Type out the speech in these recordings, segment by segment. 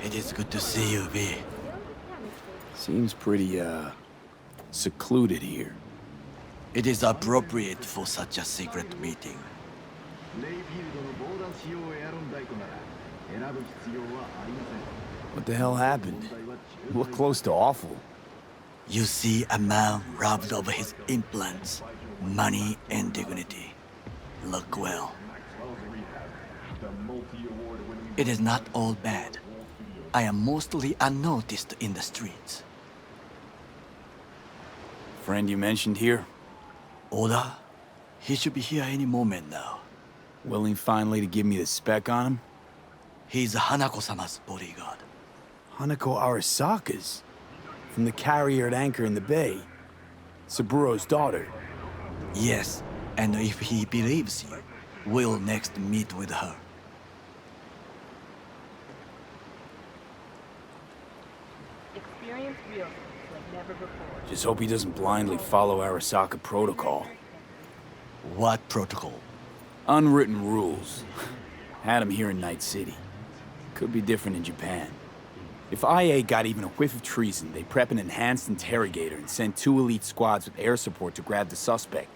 It is good to see you, V. Seems pretty, secluded here. It is appropriate for such a secret meeting. What the hell happened? You look close to awful. You see a man robbed of his implants, money and dignity. Look well. It is not all bad. I am mostly unnoticed in the streets. Friend you mentioned here? Oda? He should be here any moment now. Willing finally to give me the spec on him? He's Hanako-sama's bodyguard. Hanako Arasaka's? From the carrier at anchor in the bay. Saburo's daughter. Yes, and if he believes you, we'll next meet with her. Experience real like never before. Just hope he doesn't blindly follow Arasaka protocol. What protocol? Unwritten rules. Had him here in Night City. Could be different in Japan. If IA got even a whiff of treason, they prep an enhanced interrogator and send 2 elite squads with air support to grab the suspect.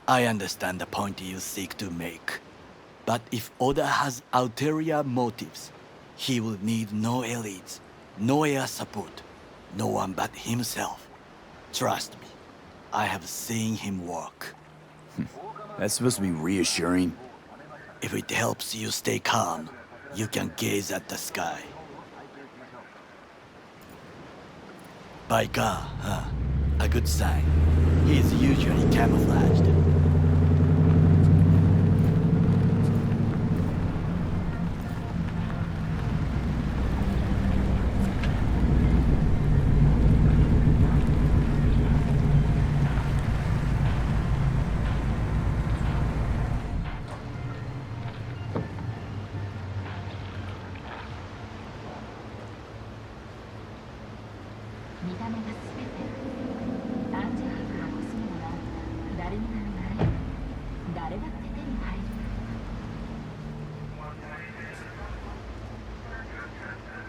I understand the point you seek to make. But if Oda has ulterior motives, he will need no elites, no air support, no one but himself. Trust me, I have seen him work. That's supposed to be reassuring. If it helps you stay calm, you can gaze at the sky. By car, huh? A good sign. He is usually camouflaged.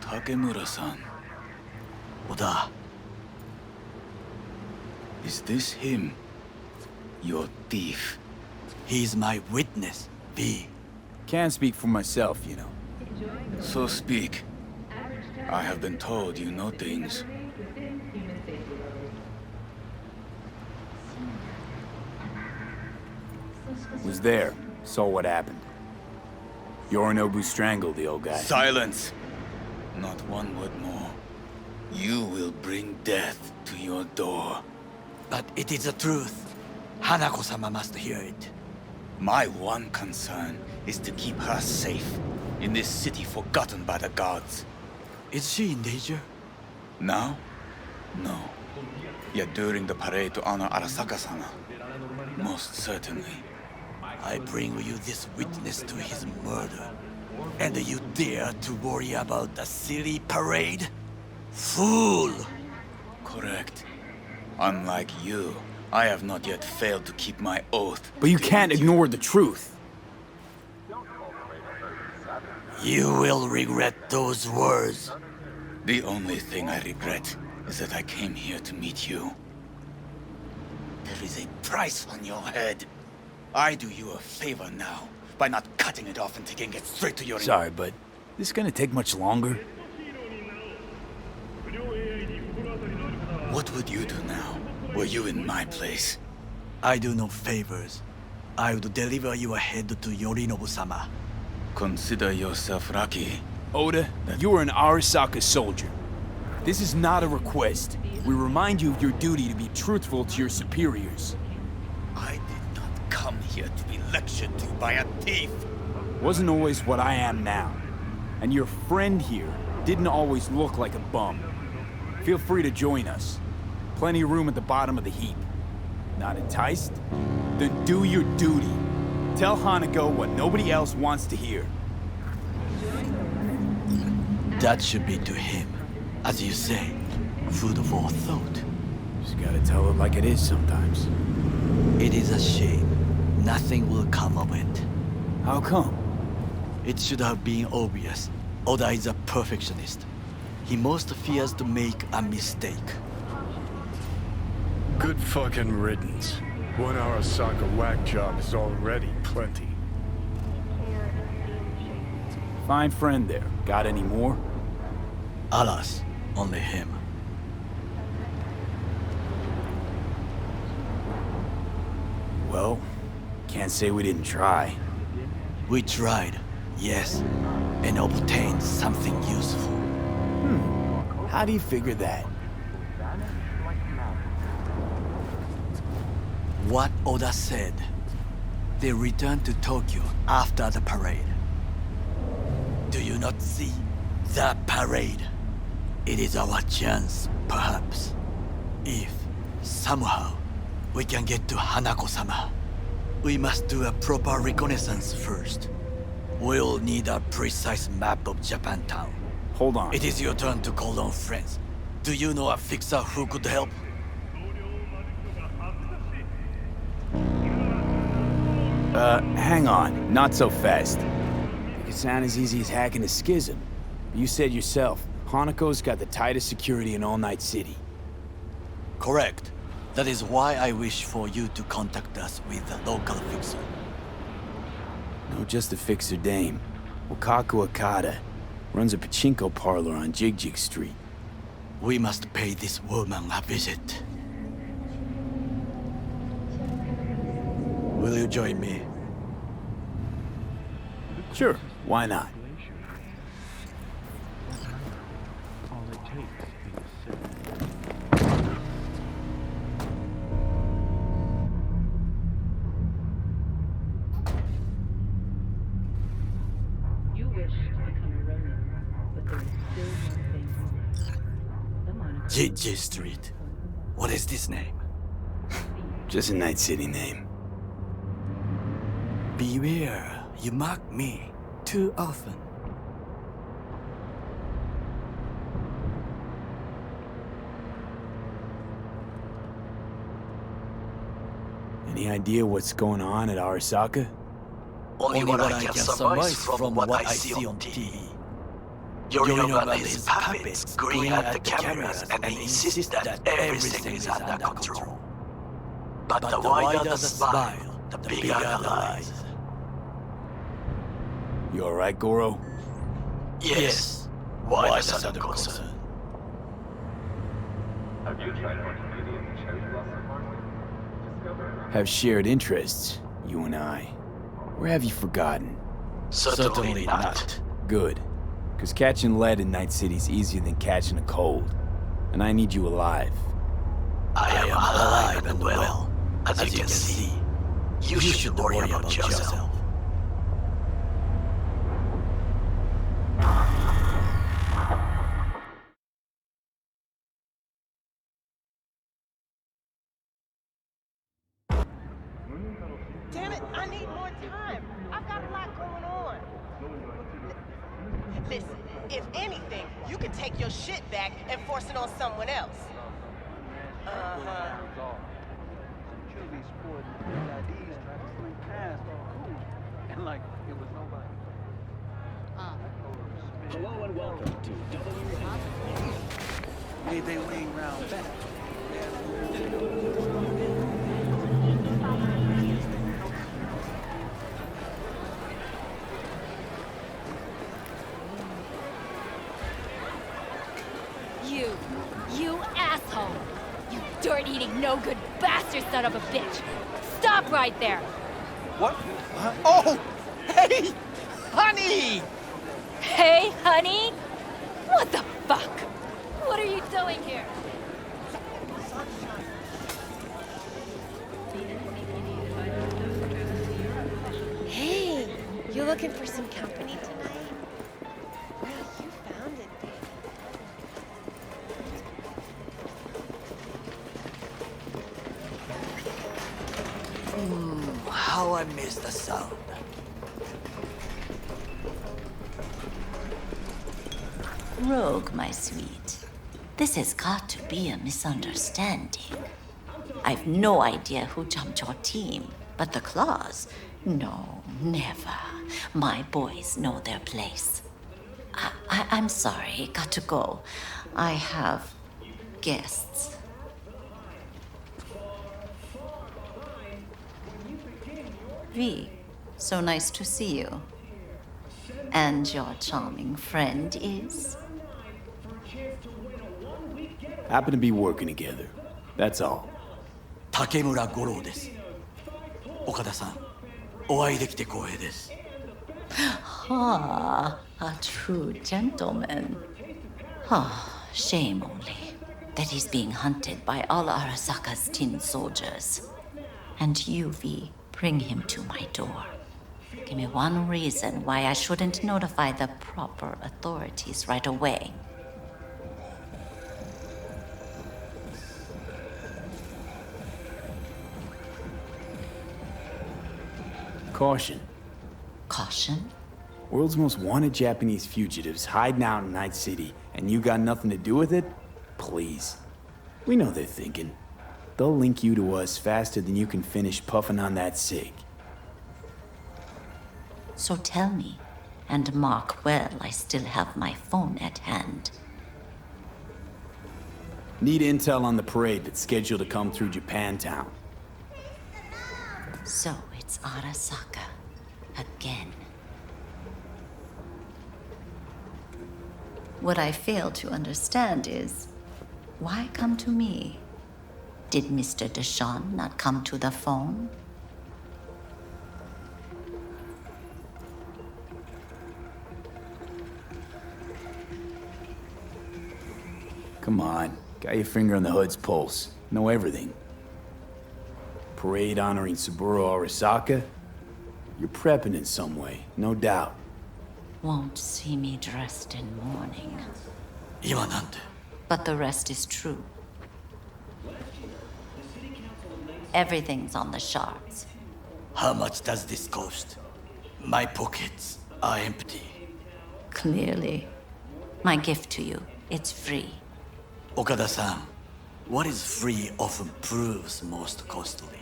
Takemura-san. Oda, Is this him? Your thief. he's my witness, V. Can't speak for myself, you know. So speak. I have been told you know things. Was there, saw what happened. Yorinobu strangled the old guy. Silence! Not one word more. You will bring death to your door. But it is the truth. Hanako-sama must hear it. My one concern is to keep her safe in this city forgotten by the gods. Is she in danger? Now? No. Yet during the parade to honor Arasaka-sama, most certainly. I bring you this witness to his murder. And you dare to worry about the silly parade? Fool! Correct. Unlike you, I have not yet failed to keep my oath. But you can't ignore the truth. You will regret those words. The only thing I regret is that I came here to meet you. There is a price on your head. I do you a favor now by not cutting it off and taking it straight to your... Sorry, but this gonna take much longer? What would you do now, were you in my place? I do no favors. I would deliver your head to Yorinobu-sama. Consider yourself lucky. Oda, you are an Arasaka soldier. This is not a request. We remind you of your duty to be truthful to your superiors. I did not come here to be lectured to by a thief. Wasn't always what I am now. And your friend here didn't always look like a bum. Feel free to join us. Plenty of room at the bottom of the heap. Not enticed? Then do your duty. Tell Hanako what nobody else wants to hear. That should be to him. As you say, food for thought. Just gotta tell it like it is sometimes. It is a shame. Nothing will come of it. How come? It should have been obvious. Oda is a perfectionist. He most fears to make a mistake. Good fucking riddance. One Arasaka whack job is already plenty. Fine friend there. Got any more? Alas, only him. Well, can't say we didn't try. We tried, yes, and obtained something useful. How do you figure that? What Oda said. They returned to Tokyo after the parade. Do you not see the parade? It is our chance, perhaps. If, somehow, we can get to Hanako-sama, we must do a proper reconnaissance first. We'll need a precise map of Japantown. Hold on. It is your turn to call on friends. Do you know a fixer who could help? Hang on. Not so fast. It could sound as easy as hacking a schism. You said yourself, Hanako's got the tightest security in all Night City. Correct. That is why I wish for you to contact us with the local fixer. No, just a fixer dame. Wakaku Akata. Runs a pachinko parlor on Jig Street. We must pay this woman a visit. Will you join me? Sure, why not? You wish to become a Ronin, but there is still one thing more. The moniker. Jig Street. What is this name? Just a Night City name. Beware, you mock me too often. Any idea what's going on at Arasaka? Only what I can surmise from what I see on TV. Yorinobu and his puppets grin at the cameras and insist that everything is under control. But the wider the smile, the bigger the lies. You alright, Goro? Yes, why the sudden concern? Have shared interests, you and I. Or have you forgotten? Certainly not. Good. Because catching lead in Night City's easier than catching a cold. And I need you alive. I am alive and well, as you can see. You should worry about yourself. Damn it, I need more time. I've got a lot going on. Listen, if anything, you can take your shit back and force it on someone else. Uh-huh. Hello and welcome to W. Made they wing round back. You asshole! You dirt-eating, no-good bastard son of a bitch! Stop right there! What? Oh! Hey! Honey! Hey, honey? What the fuck? What are you doing here? Hey, you looking for some company tonight? Well, you found it, babe. How I miss the sound. Rogue, my sweet. This has got to be a misunderstanding. I've no idea who jumped your team, but the claws? No, never. My boys know their place. I'm sorry, got to go. I have guests. V, so nice to see you. And your charming friend is? Happen to be working together. That's all. 竹村五郎です。岡田さん、お会いできて光栄です。Ah, a true gentleman. Ah, shame only that he's being hunted by all Arasaka's tin soldiers. And you, V, bring him to my door. Give me one reason why I shouldn't notify the proper authorities right away. Caution. Caution? World's most wanted Japanese fugitives hiding out in Night City, and you got nothing to do with it? Please. We know they're thinking. They'll link you to us faster than you can finish puffing on that cig. So tell me, and mark well I still have my phone at hand. Need intel on the parade that's scheduled to come through Japantown. So it's Arasaka. Again. What I fail to understand is, why come to me? Did Mr. Deshawn not come to the phone? Come on, got your finger on the hood's pulse. Know everything. Parade honoring Saburo Arasaka? You're prepping in some way, no doubt. Won't see me dressed in mourning. 今なんて But the rest is true. Everything's on the shards. How much does this cost? My pockets are empty. Clearly. My gift to you, it's free. Okada-san, what is free often proves most costly.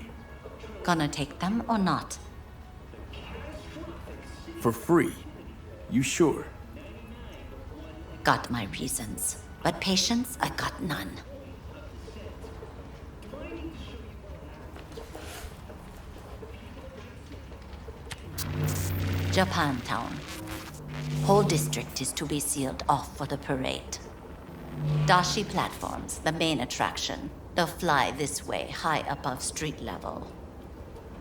Gonna take them or not? For free? You sure? Got my reasons, but patience I got none. Japantown. Whole district is to be sealed off for the parade. Dashi platforms, the main attraction. They'll fly this way, high above street level.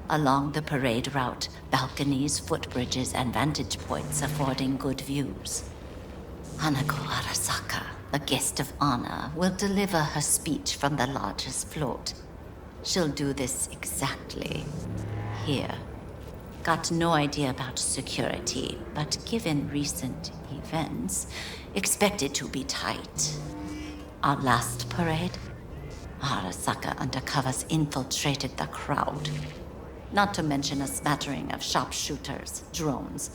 Along the parade route, balconies, footbridges, and vantage points affording good views. Hanako Arasaka, the guest of honor, will deliver her speech from the largest float. She'll do this exactly here. Got no idea about security, but given recent events, expected to be tight. Our last parade, Arasaka undercovers infiltrated the crowd. Not to mention a smattering of sharpshooters, drones,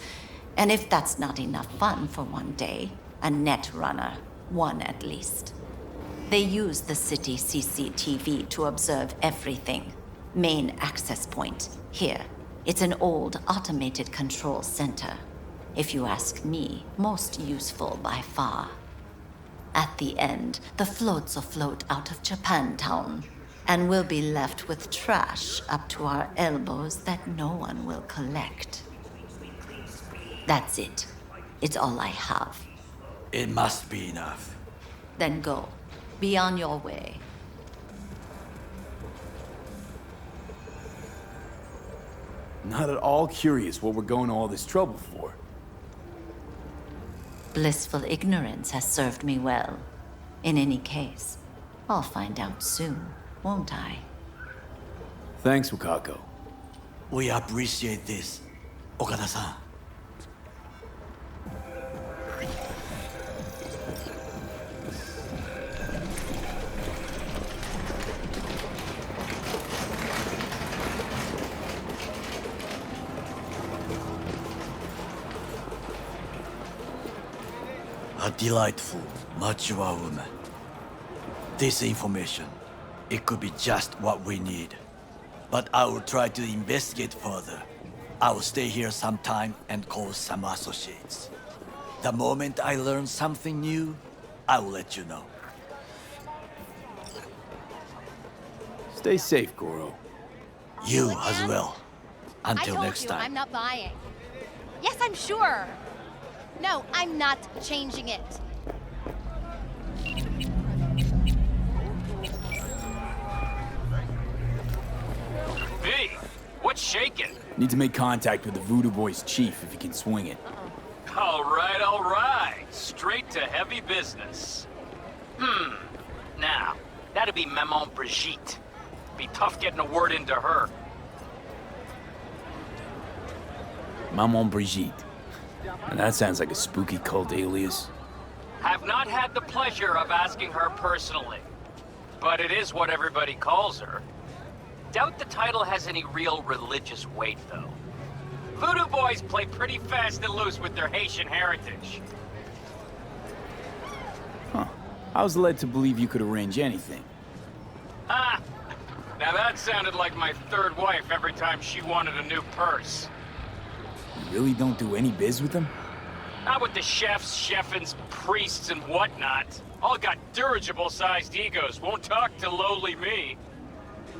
and if that's not enough fun for one day, a net runner, one at least. They use the city CCTV to observe everything. Main access point, here. It's an old automated control center. If you ask me, most useful by far. At the end, the floats will float out of Japantown, and we'll be left with trash up to our elbows that no one will collect. That's it. It's all I have. It must be enough. Then go. Be on your way. Not at all curious what we're going to all this trouble for. Blissful ignorance has served me well. In any case, I'll find out soon, won't I? Thanks, Wakako. We appreciate this, Okada-san. A delightful, mature woman. This information, it could be just what we need. But I will try to investigate further. I will stay here some time and call some associates. The moment I learn something new, I will let you know. Stay safe, Goro. You as well. Until I told next you, time. I'm not buying. Yes, I'm sure. No, I'm not changing it. V, what's shaking? Need to make contact with the Voodoo Boys chief if he can swing it. All right. Straight to heavy business. Now, that'd be Maman Brigitte. Be tough getting a word into her. Maman Brigitte. And that sounds like a spooky cult alias. Have not had the pleasure of asking her personally, but it is what everybody calls her. Doubt the title has any real religious weight, though. Voodoo Boys play pretty fast and loose with their Haitian heritage. Huh. I was led to believe you could arrange anything. Ah! Now that sounded like my third wife every time she wanted a new purse. You really don't do any biz with them? Not with the chefs, chefins, priests, and whatnot. All got dirigible-sized egos, won't talk to lowly me.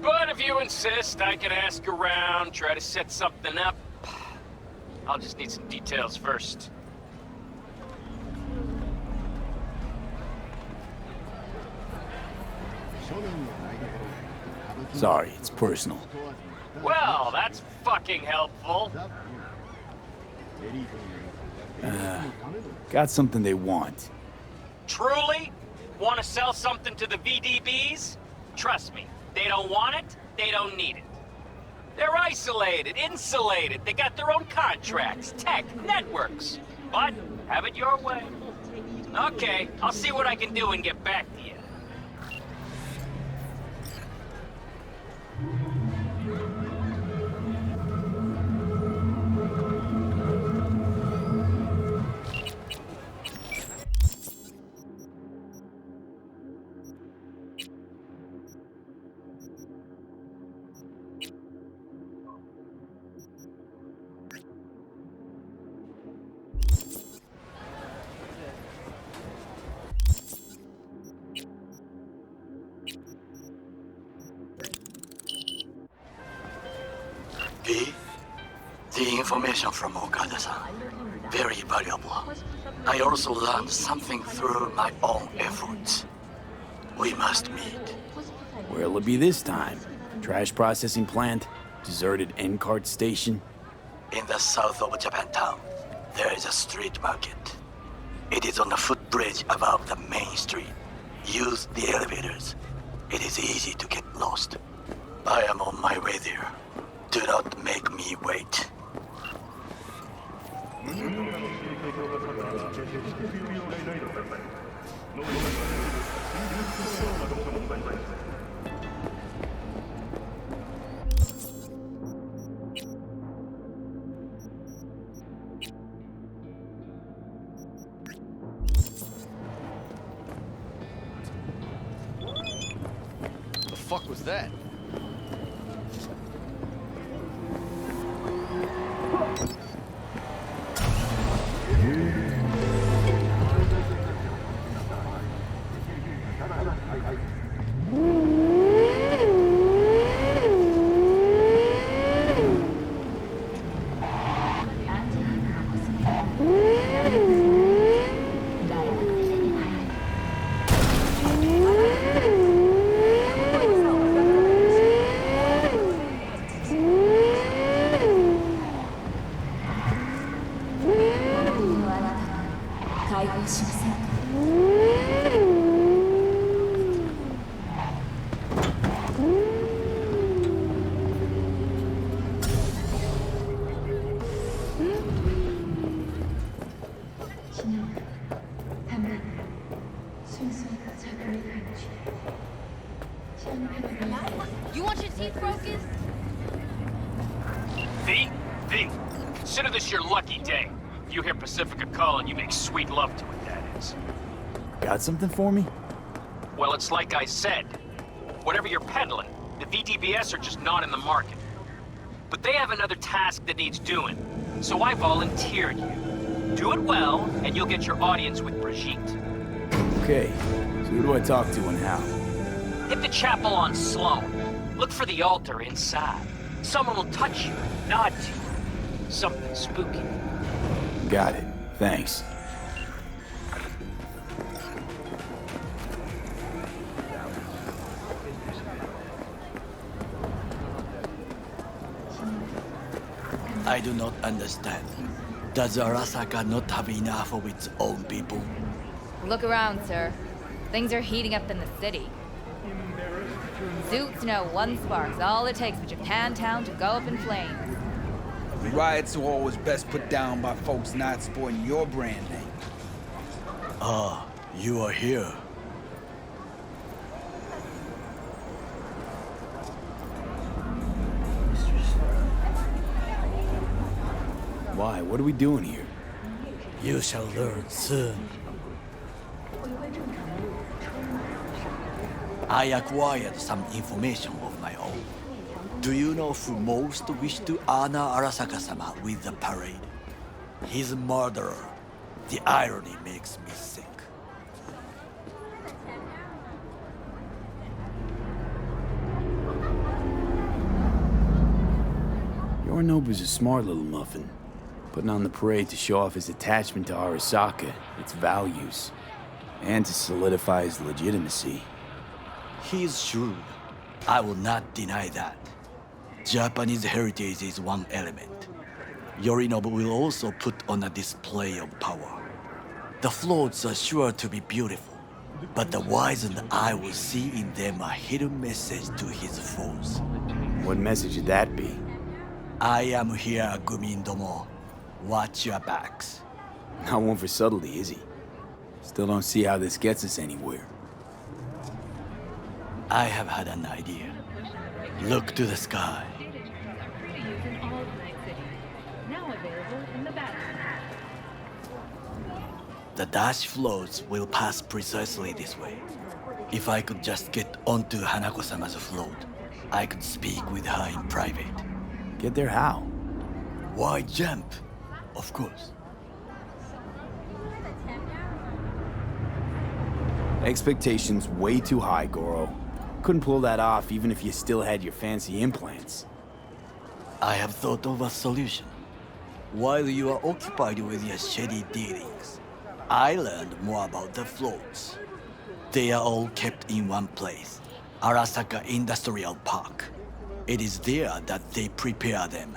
But if you insist, I can ask around, try to set something up. I'll just need some details first. Sorry, it's personal. Well, that's fucking helpful. Got something they want. Truly? Want to sell something to the VDBs? Trust me, they don't want it, they don't need it. They're isolated, insulated, they got their own contracts, tech, networks. But, have it your way. Okay, I'll see what I can do and get back to you. B, the information from Okada-san, very valuable. I also learned something through my own efforts. We must meet. Where'll it be this time? Trash processing plant? Deserted N-cart station? In the south of Japantown, there is a street market. It is on a footbridge above the main street. Use the elevators. It is easy to get lost. I am on my way there. Do not make me wait. The fuck was that? You want your teeth broken? V, consider this your lucky day. If you hear Pacifica calling, you make sweet love to it, that is. Got something for me? Well, it's like I said. Whatever you're peddling, the VDBS are just not in the market. But they have another task that needs doing, so I volunteered you. Do it well, and you'll get your audience with Brigitte. Okay, so who do I talk to and how? Hit the chapel on Sloan. Look for the altar inside. Someone will touch you, nod to you. Something spooky. Got it. Thanks. I do not understand. Does Arasaka not have enough of its own people? Look around, sir. Things are heating up in the city. Zoots know one spark's all it takes for Japantown to go up in flames. Riots are always best put down by folks not sporting your brand name. Ah, you are here. Why? What are we doing here? You shall learn soon. I acquired some information of my own. Do you know who most wished to honor Arasaka-sama with the parade? His murderer. The irony makes me sick. Yorinobu's a smart little muffin. Putting on the parade to show off his attachment to Arasaka, its values, and to solidify his legitimacy. He is shrewd. I will not deny that. Japanese heritage is one element. Yorinobu will also put on a display of power. The floats are sure to be beautiful, but the wizened eye will see in them a hidden message to his foes. What message would that be? I am here, Gumindomo. Watch your backs. Not one for subtlety, is he? Still don't see how this gets us anywhere. I have had an idea. Look to the sky. The dash floats will pass precisely this way. If I could just get onto Hanako-sama's float, I could speak with her in private. Get there how? Why jump? Of course. Expectations way too high, Goro. Couldn't pull that off even if you still had your fancy implants. I have thought of a solution. While you are occupied with your shady dealings, I learned more about the floats. They are all kept in one place, Arasaka Industrial Park. It is there that they prepare them.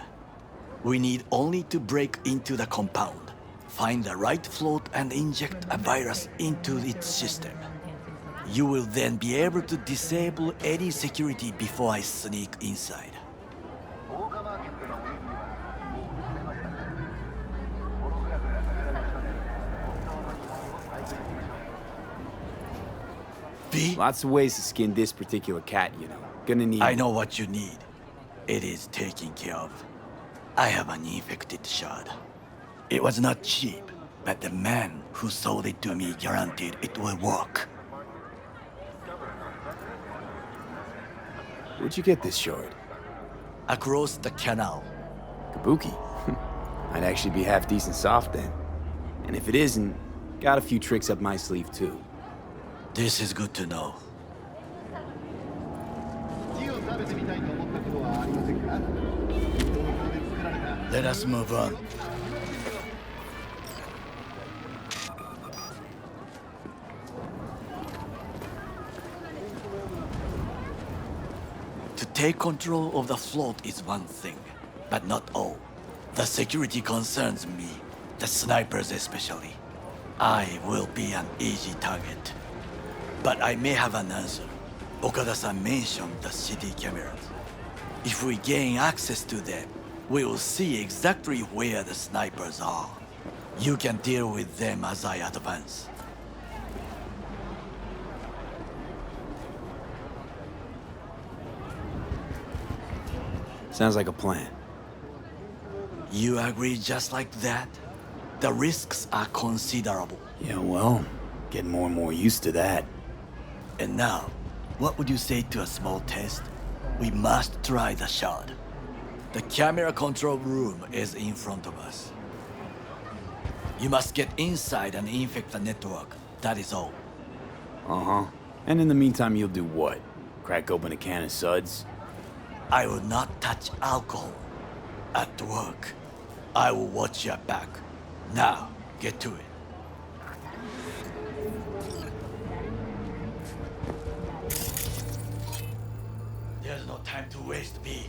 We need only to break into the compound, find the right float and inject a virus into its system. You will then be able to disable any security before I sneak inside. V? Lots of ways to skin this particular cat, you know. Gonna need... I know what you need. It is taken care of. I have an infected shard. It was not cheap, but the man who sold it to me guaranteed it will work. Where'd you get this shard? Across the canal. Kabuki? I'd actually be half decent soft then. And if it isn't, got a few tricks up my sleeve too. This is good to know. Let us move on. To take control of the float is one thing, but not all. The security concerns me, the snipers especially. I will be an easy target. But I may have an answer. Okada-san mentioned the city cameras. If we gain access to them, we will see exactly where the snipers are. You can deal with them as I advance. Sounds like a plan. You agree just like that? The risks are considerable. Yeah, well, getting more and more used to that. And now, what would you say to a small test? We must try the shard. The camera control room is in front of us. You must get inside and infect the network. That is all. Uh-huh. And in the meantime, you'll do what? Crack open a can of suds? I will not touch alcohol. At work. I will watch your back. Now, get to it. There's no time to waste, B.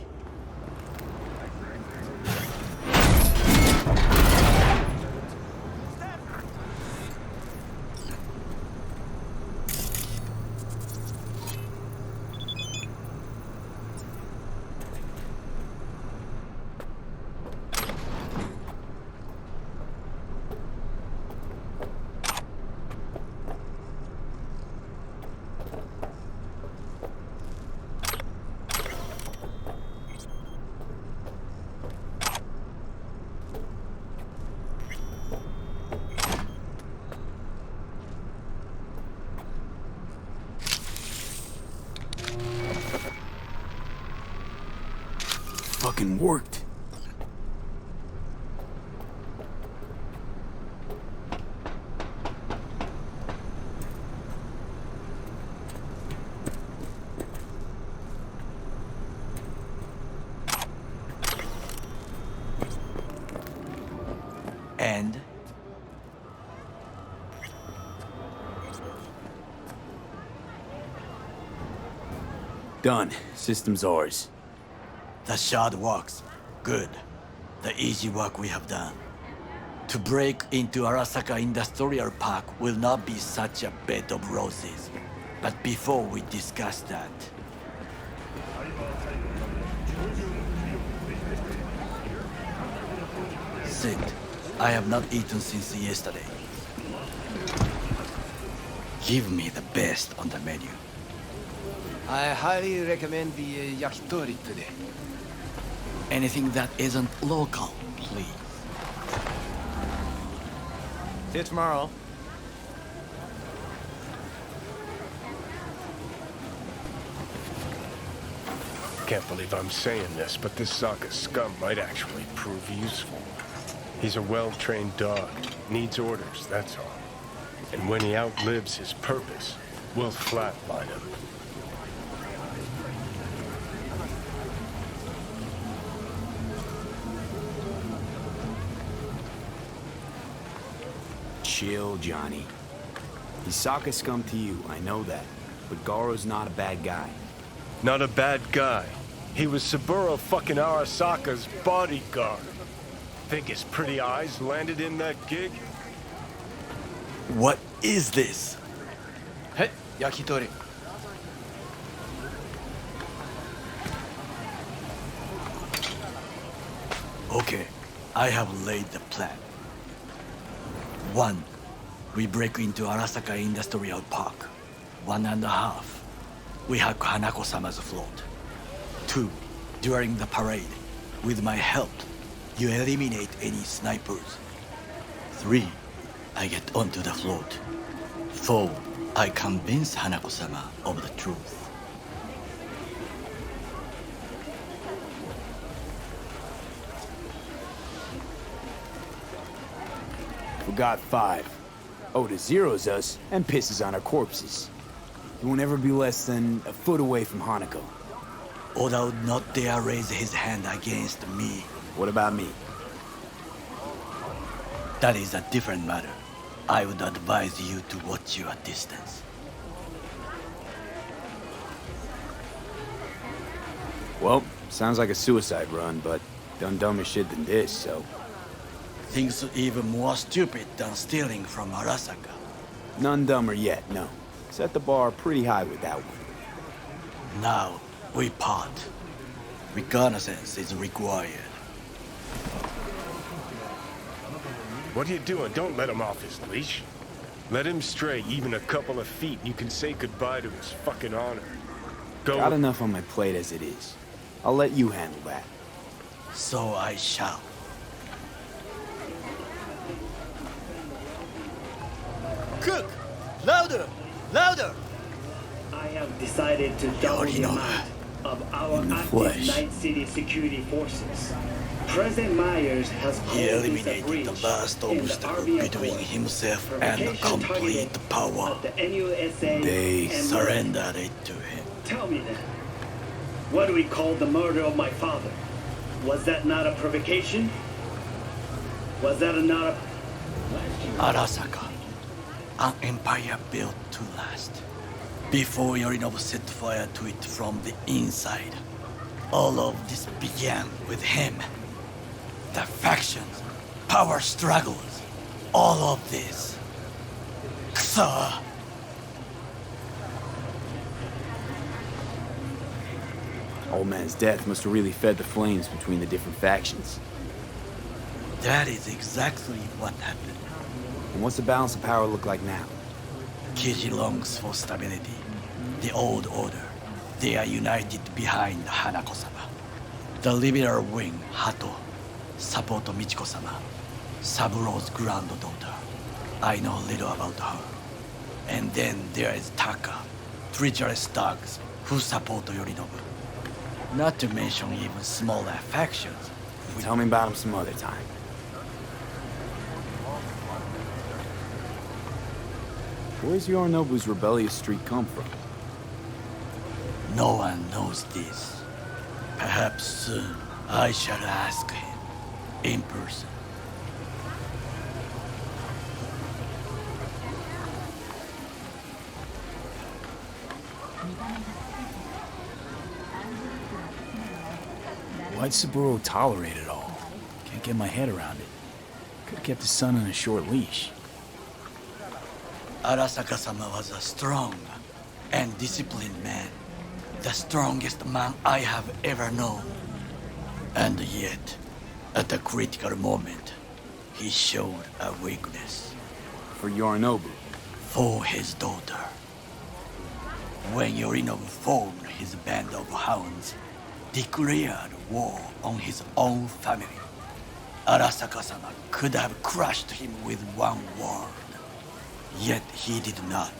Fucking worked. And? Done. System's ours. The shard works. Good. The easy work we have done. To break into Arasaka Industrial Park will not be such a bed of roses. But before we discuss that... Sit. I have not eaten since yesterday. Give me the best on the menu. I highly recommend the yakitori today. Anything that isn't local, please. See you tomorrow. Can't believe I'm saying this, but this Saka scum might actually prove useful. He's a well-trained dog. Needs orders, that's all. And when he outlives his purpose, we'll flatline him. Chill, Johnny. He's Saka scum to you, I know that. But Garo's not a bad guy. Not a bad guy. He was Saburo fucking Arasaka's bodyguard. Think his pretty eyes landed in that gig? What is this? Hey, yakitori. Okay, I have laid the plan. 1. We break into Arasaka Industrial Park. 1.5. We hack Hanako-sama's float. 2. During the parade, with my help, you eliminate any snipers. 3. I get onto the float. 4. I convince Hanako-sama of the truth. Forgot 5. Oda zeros us and pisses on our corpses. He won't ever be less than a foot away from Hanako. Oda would not dare raise his hand against me. What about me? That is a different matter. I would advise you to watch your distance. Well, sounds like a suicide run, but done dumber shit than this, so... Things even more stupid than stealing from Arasaka. None dumber yet, no. Set the bar pretty high with that one. Now, we part. Reconnaissance is required. What are you doing? Don't let him off his leash. Let him stray even a couple of feet, and you can say goodbye to his fucking honor. Go. Got enough on my plate as it is. I'll let you handle that. So I shall. Cook! Louder! Louder! I have decided to double the amount of our active Night City security forces. President Myers has called He this a eliminated breach the last in the obstacle RV between Accord. himself and Provocation complete targeted power. at the NUSA They and surrendered it to him. Tell me then, what do we call the murder of my father? Was that not a provocation? Was that not a... Arasaka, an empire built to last. Before Yorinobu set fire to it from the inside, all of this began with him. The factions, power struggles, all of this. Kusa! Old man's death must have really fed the flames between the different factions. That is exactly what happened. And what's the balance of power look like now? Kiji longs for stability. The old order. They are united behind Hanako-sama. The liberal wing, Hato, support Michiko-sama, Saburo's granddaughter. I know little about her. And then there is Taka, treacherous thugs who support Yorinobu. Not to mention even smaller factions. Tell me about them some other time. Where's Yorinobu's rebellious streak come from? No one knows this. Perhaps soon I shall ask him in person. Why'd Saburo tolerate it all? Can't get my head around it. Could've kept his son on a short leash. Arasaka-sama was a strong and disciplined man. The strongest man I have ever known. And yet, at a critical moment, he showed a weakness. For Yorinobu? For his daughter. When Yorinobu formed his band of hounds, declared war on his own family, Arasaka-sama could have crushed him with one word. Yet he did not.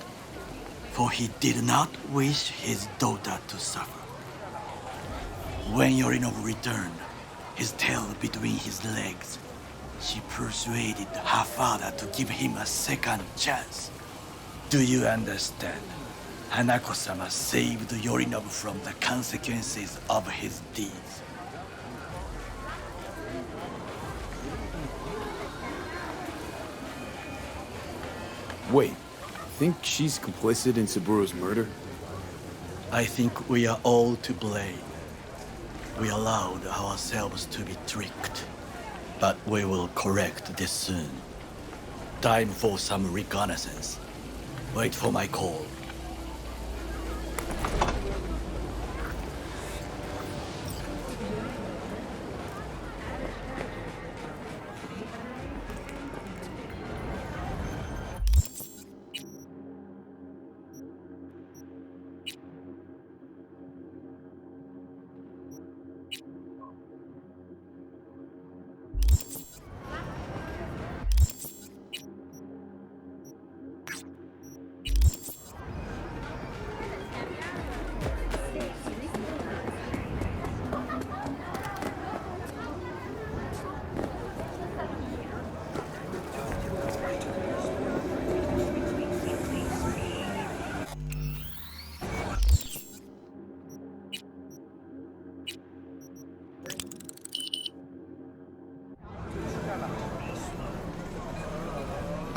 For he did not wish his daughter to suffer. When Yorinobu returned, his tail between his legs, she persuaded her father to give him a second chance. Do you understand? Hanako-sama saved Yorinobu from the consequences of his deeds. Wait, think she's complicit in Saburo's murder? I think we are all to blame. We allowed ourselves to be tricked. But we will correct this soon. Time for some reconnaissance. Wait for my call.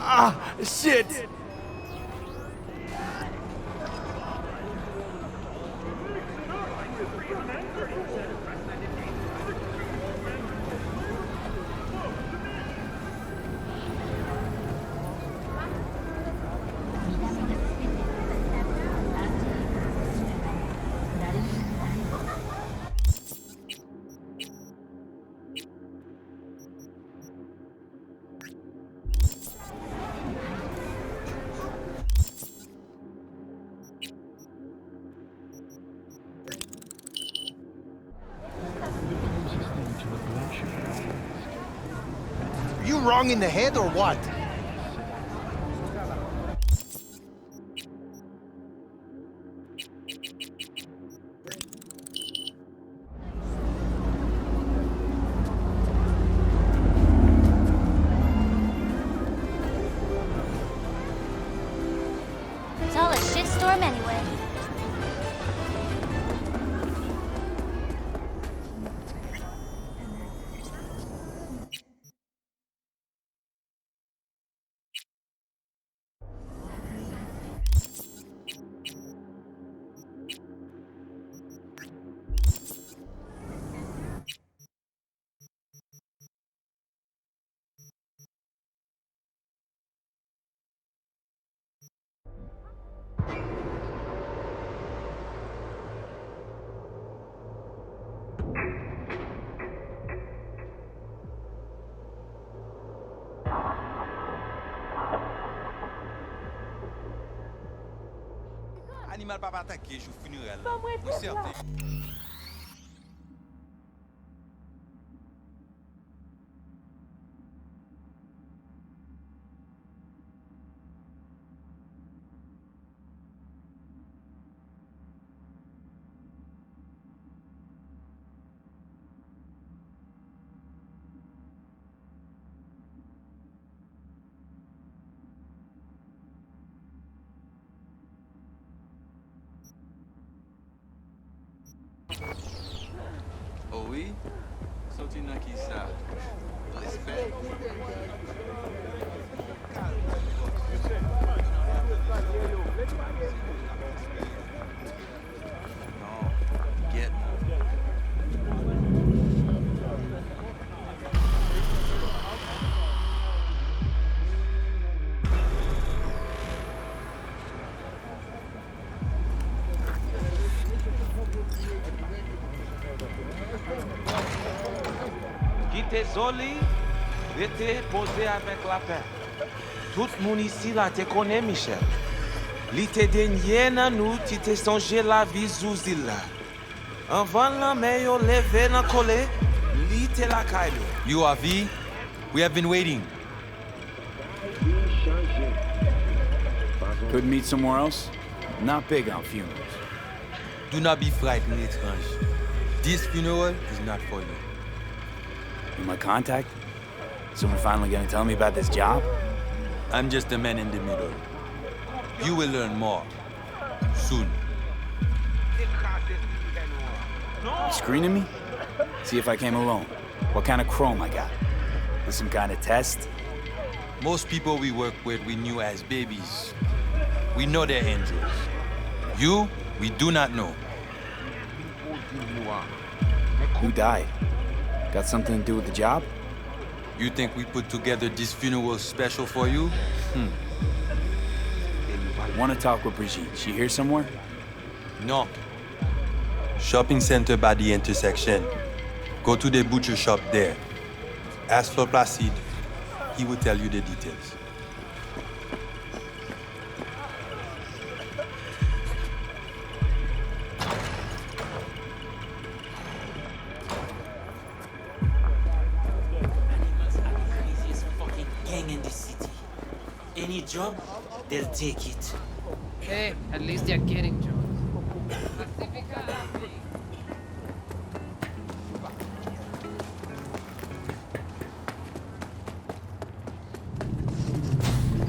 Ah, shit! You wrong in the head or what? It's all a shitstorm anyway. Animal pas attaqué, jour funéraire. Moi certain. Oh oui? Sorti dans qui ça? Respect. Non, get. Quittez Zoli, restez posé avec la paix. Tout le monde ici là te connaît, Michel. Li te denye nan nous, ti te songe la vie Zouzi là. Avant la meyo leve nan kole, li te la kailo. You are V. We have been waiting. Could meet somewhere else? Not big on funerals. Do not be frightened, étrange. This funeral is not for you. You my contact? Someone finally gonna tell me about this job? I'm just a man in the middle. You will learn more. Soon. You screening me? See if I came alone. What kind of chrome I got? This some kind of test? Most people we work with we knew as babies. We know they're angels. You, we do not know. Who died? Got something to do with the job? You think we put together this funeral special for you? Want to talk with Brigitte. She here somewhere? No. Shopping center by the intersection. Go to the butcher shop there. Ask for Placide. He will tell you the details. Any job, they'll take it. Hey, at least they're getting jobs.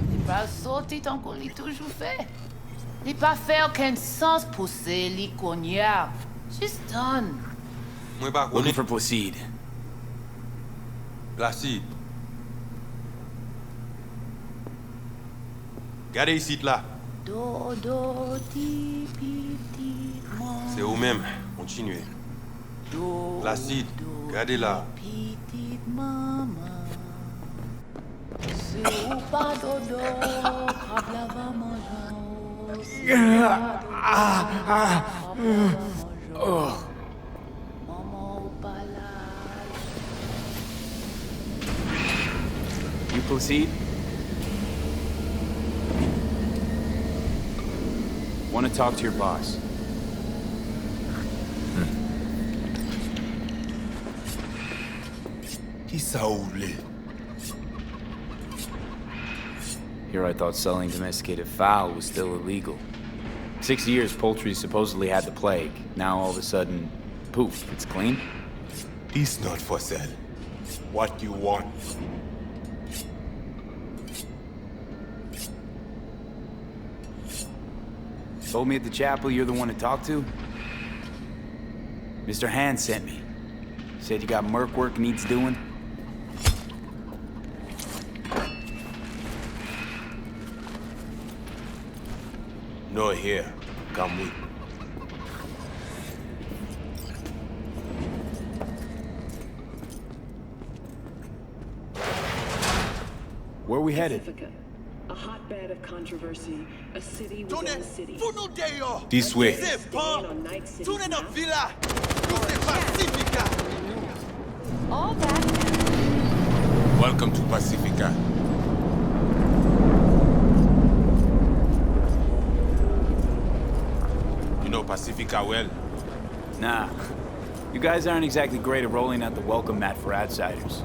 Les pas sorti tant qu'on l'a toujours fait. Les pas fait aucun sens pousser les cognards. Just done. Looking for Placide. Placide. Gardez ici là. C'est vous-même. Continuez. Placide, gardez là. You Placide? Want to talk to your boss. Here I thought selling domesticated fowl was still illegal. 6 years poultry supposedly had the plague. Now all of a sudden, poof, it's clean? This not for sale. What you want? Told me at the chapel you're the one to talk to? Mr. Hand sent me. Said you got merc work needs doing. No here. Come with. Where are we headed? Pacifica, a hotbed of controversy, a city within a city. This way. Staying on Night City's map. All that. Welcome to Pacifica. You know Pacifica well? Nah. You guys aren't exactly great at rolling out the welcome mat for outsiders.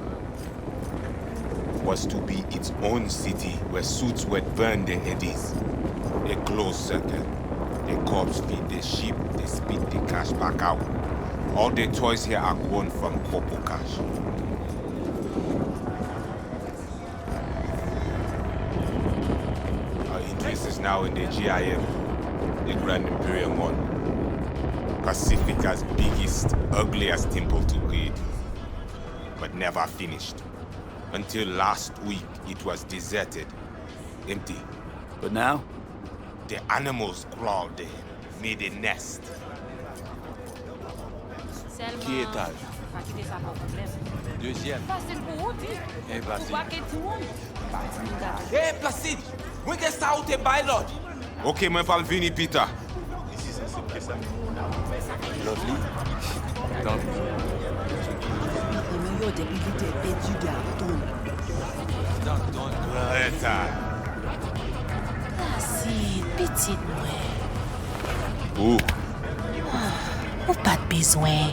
Was to be its own city where suits would burn their eddies. A closed circle. The corpse feed the sheep, they spit the cash back out. All the toys here are grown from Corpo cash. Our interest is now in the GIM, the Grand Imperium one. Pacifica's biggest, ugliest temple to create. But never finished. Until last week, it was deserted, empty. But now? The animals crawled there, made a nest. Qui étage? Deuxième. Eh, Placide. Hey, Placide! When get out a bylord? Ok, moi pas vini, Peter. Lovely. Tant pis. Placide, petite moi. Où? Ou pas de besoin.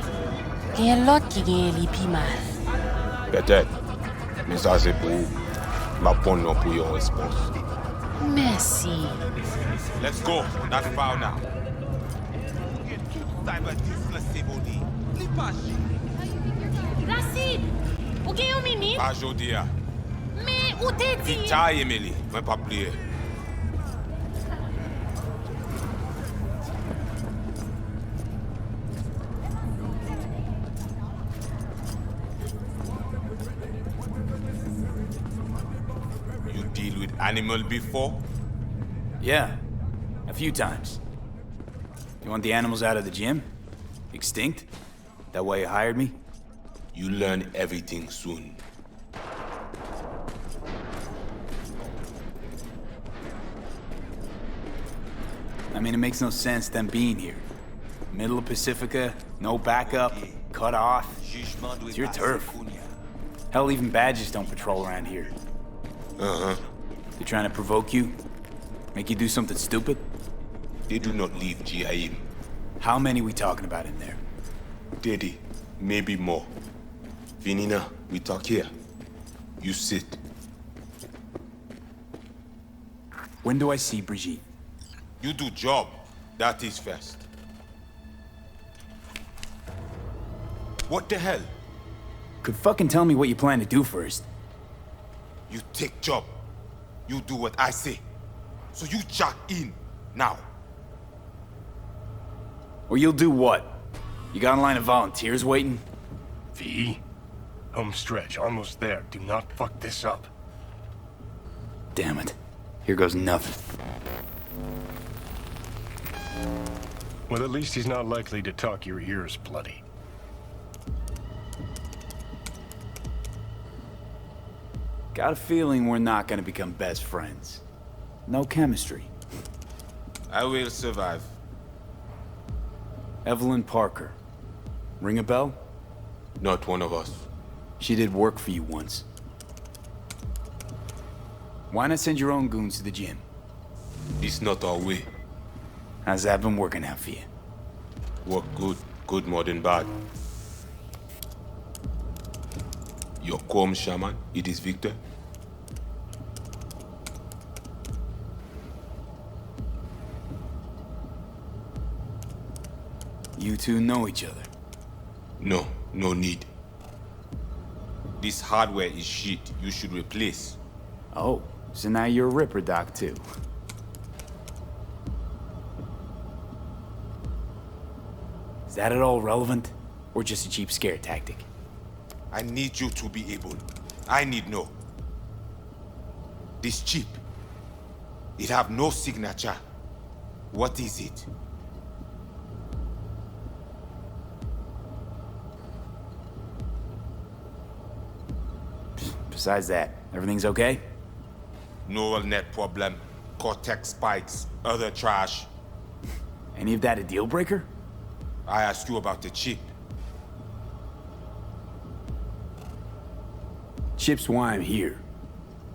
Il y a l'autre qui gagne les pi mal. Peut-être. Mais ça, c'est pour ma bonne non pour une réponse. Merci. Let's go. Not far now. Placide, ou gagne une minute? Pas aujourd'hui. Mais où t'es dit? Vita, Emily. Moi pas plier. You deal with animal before? Yeah, a few times. You want the animals out of the gym? Extinct? That why you hired me? You learn everything soon. I mean, it makes no sense them being here. Middle of Pacifica, no backup, cut off. It's your turf. Hell, even badges don't patrol around here. Uh-huh. They're trying to provoke you? Make you do something stupid? They do not leave GIM. How many we talking about in there? 30, maybe more. Vinina, we talk here. You sit. When do I see Brigitte? You do job. That is first. What the hell? Could fucking tell me what you plan to do first. You take job. You do what I say. So you jack in, now. Or you'll do what? You got a line of volunteers waiting? V? Home stretch, almost there. Do not fuck this up. Damn it. Here goes nothing. Well, at least he's not likely to talk your ears bloody. Got a feeling we're not gonna become best friends. No chemistry. I will survive. Evelyn Parker. Ring a bell? Not one of us. She did work for you once. Why not send your own goons to the gym? It's not our way. How's that been working out for you? Work good. Good more than bad. Your calm shaman, it is Victor. You two know each other? No, no need. This hardware is shit. You should replace. Oh, so now you're a Ripper Doc too. Is that at all relevant? Or just a cheap scare tactic? I need you to be able. I need know. This chip. It have no signature. What is it? Besides that, everything's okay? Neural net problem, cortex spikes, other trash. Any of that a deal breaker? I asked you about the chip. Chip's why I'm here.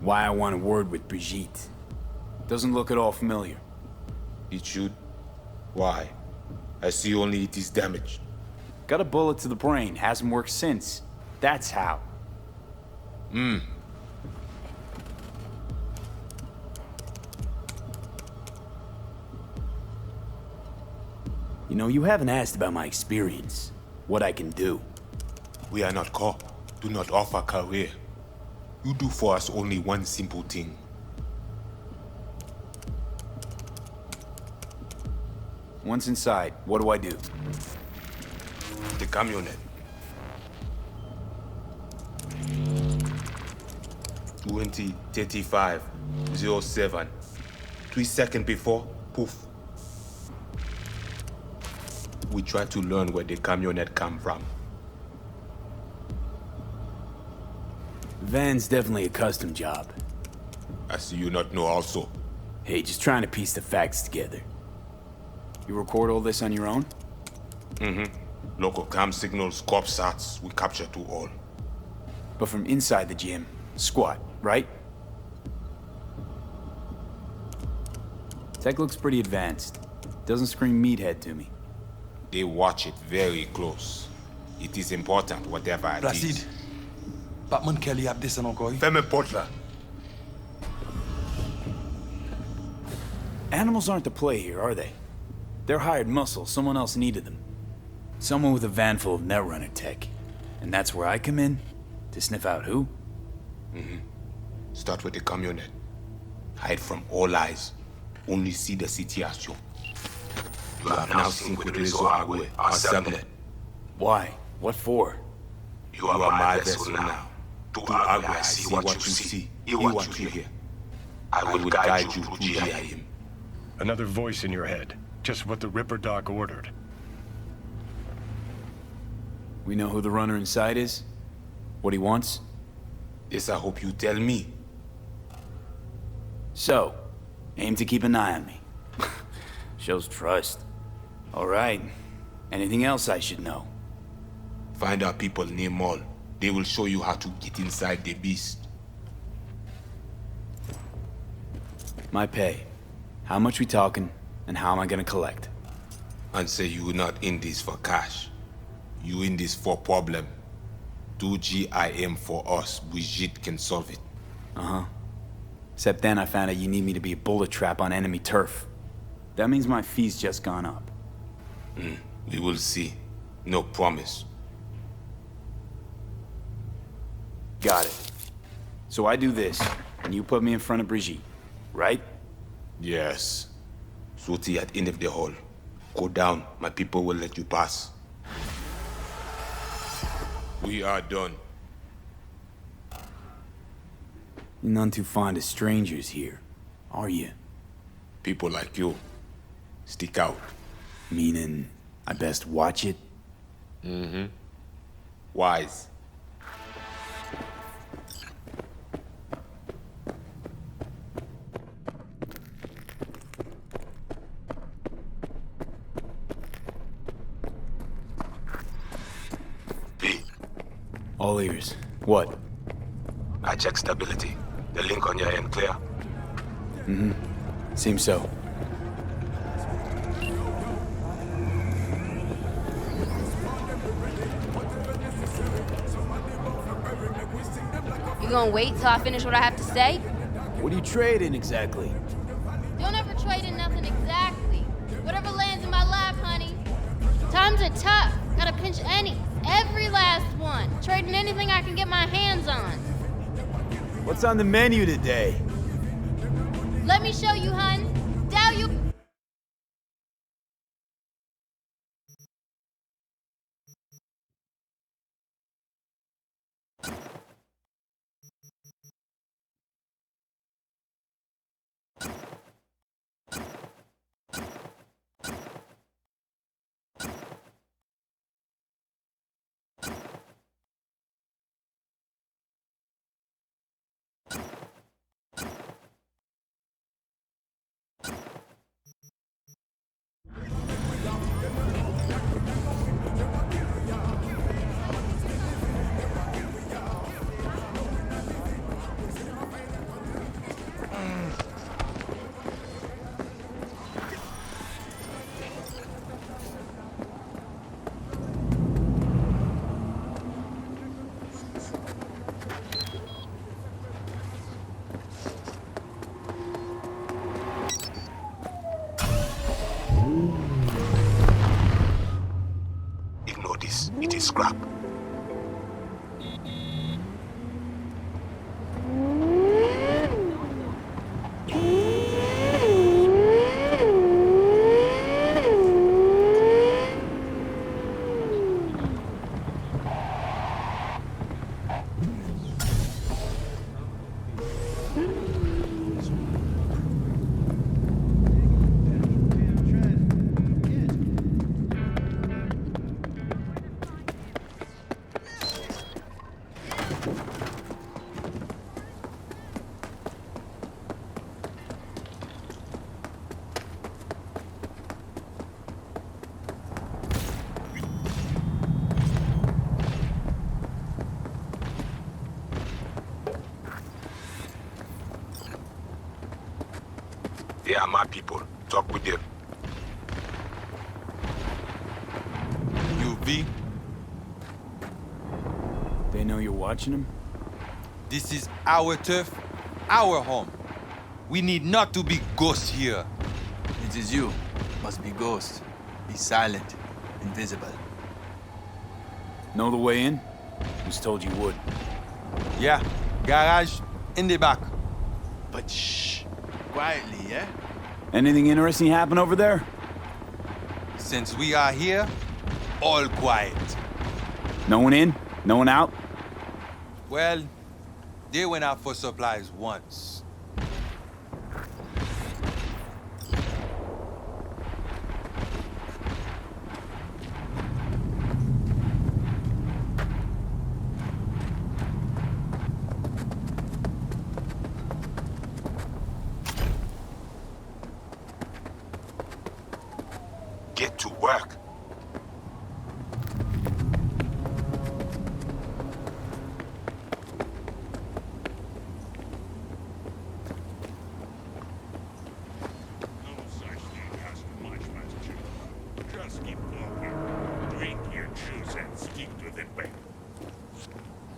Why I want a word with Brigitte. Doesn't look at all familiar. It should. Why? I see only it is damaged. Got a bullet to the brain, hasn't worked since. That's how. Hmm. You know, you haven't asked about my experience. What I can do. We are not Corp. Do not offer career. You do for us only one simple thing. Once inside, what do I do? The camionette. 20:35:07. 3 seconds before, poof. We try to learn where the camionette come from. Van's definitely a custom job. I see you not know also. Hey, just trying to piece the facts together. You record all this on your own? Mm-hmm. Local cam signals, corp sats, we capture to all. But from inside the gym, squat, right? Tech looks pretty advanced. Doesn't scream meathead to me. They watch it very close. It is important, whatever it Placide. is. Batman Kelly ap desen ankoy. Fais-moi porte là. Animals aren't the play here, are they? They're hired muscle. Someone else needed them. Someone with a van full of netrunner tech. And that's where I come in? To sniff out who? Mm-hmm. Start with the camionette. Hide from all eyes. Only see the situation. You have now synced with Rezo Agwe, our subnet. Why? What for? You are my vessel now. To Agwe, I see what you see. Hear what you hear. I will guide you through GIM. Another voice in your head. Just what the Ripper Doc ordered. We know who the runner inside is? What he wants? This I hope you tell me. So, aim to keep an eye on me. Shows trust. All right. Anything else I should know? Find our people near Mall. They will show you how to get inside the beast. My pay. How much we talking, and how am I gonna collect? And say you not in this for cash. You in this for problem. Do GIM for us. Brigitte can solve it. Uh-huh. Except then I found out you need me to be a bullet trap on enemy turf. That means my fee's just gone up. We will see. No promise. Got it. So I do this, and you put me in front of Brigitte, right? Yes. Suti at end of the hall. Go down. My people will let you pass. We are done. You're none too fond of strangers here, are you? People like you. Stick out. Meaning, I best watch it? Mm-hmm. Wise. All ears. What? I check stability. The link on your end clear? Mm-hmm. Seems so. You gonna wait till I finish what I have to say? What are you trading exactly? Don't ever trade in nothing exactly. Whatever lands in my lap, honey. Times are tough. Gotta pinch any, every last one. Trading anything I can get my hands on. What's on the menu today? Let me show you, hun. Dow you. Ignore this. It is scrap. They are my people. Talk with them. UV, They know you're watching them? this is our turf, our home. We need not to be ghosts here. It is you. Must be ghost. Be silent. Invisible. Know the way in? Was told you would. Yeah, garage in the back. But shh. Quietly, yeah? Anything interesting happen over there? Since we are here, all quiet. No one in? No one out? Well, they went out for supplies once. Get to work.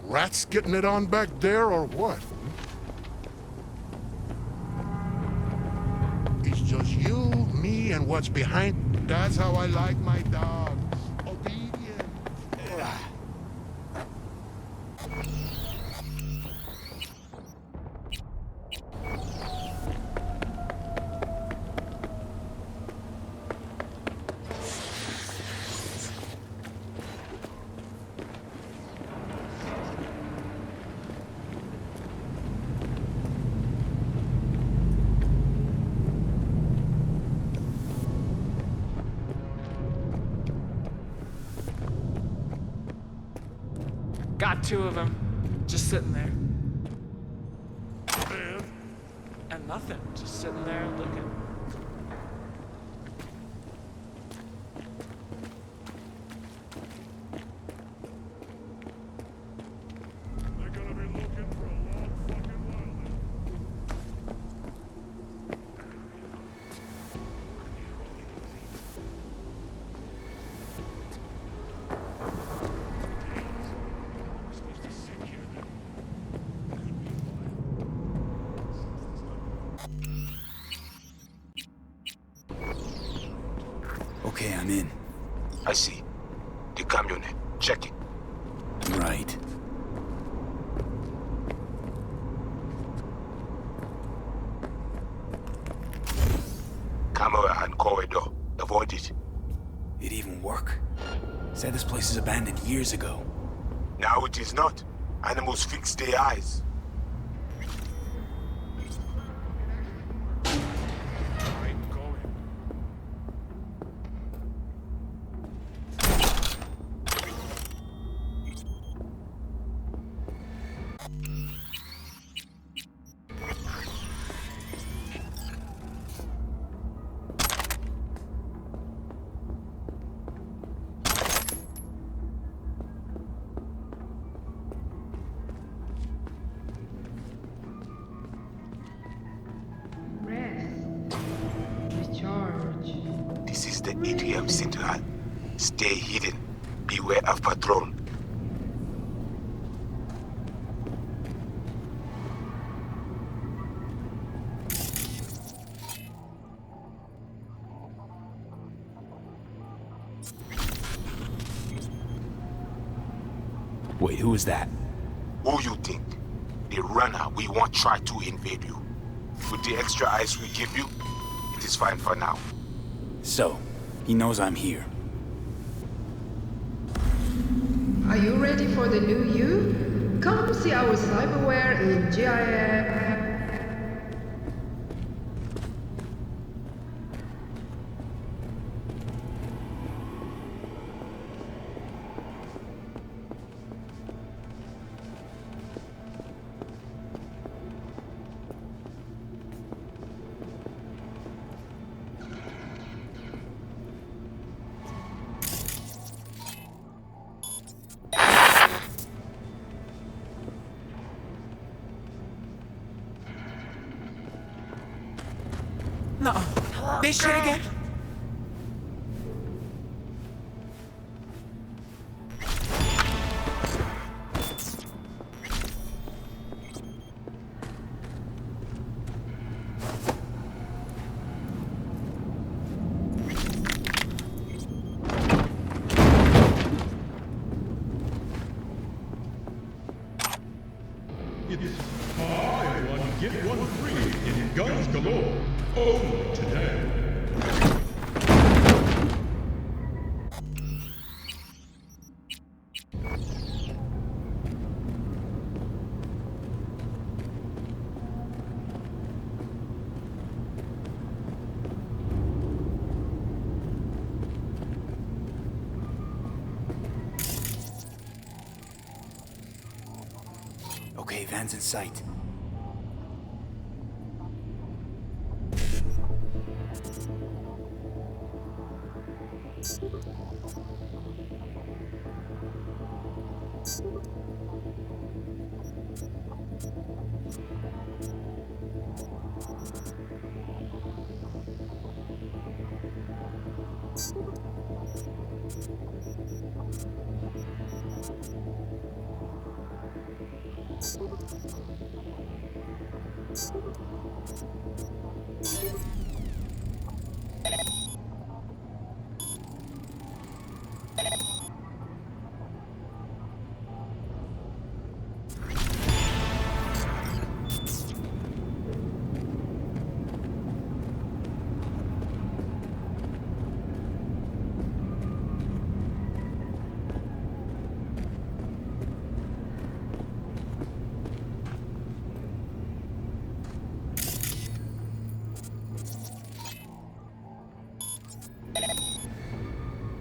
Rats getting it on back there, or what? It's just you, me, and what's behind. That's how I like my dogs. Obedient. Got two of them, just sitting there. And nothing, just sitting there looking. Okay, I'm in. I see. The camionette. Check it. Right. Camera and corridor. Avoid it. It even work. Said this place is abandoned years ago. Now it is not. Animals fix their eyes. This is the ATM Central. Stay hidden. Beware of patrol. Wait, who is that? Who you think? The runner we won't try to invade you. With the extra ice we give you, it is fine for now. So, he knows I'm here. Are you ready for the new you? Come see our cyberware in GIF. No, this shit again? It's buy one, get one free in Guns Galore. Only today. Okay, van's in sight.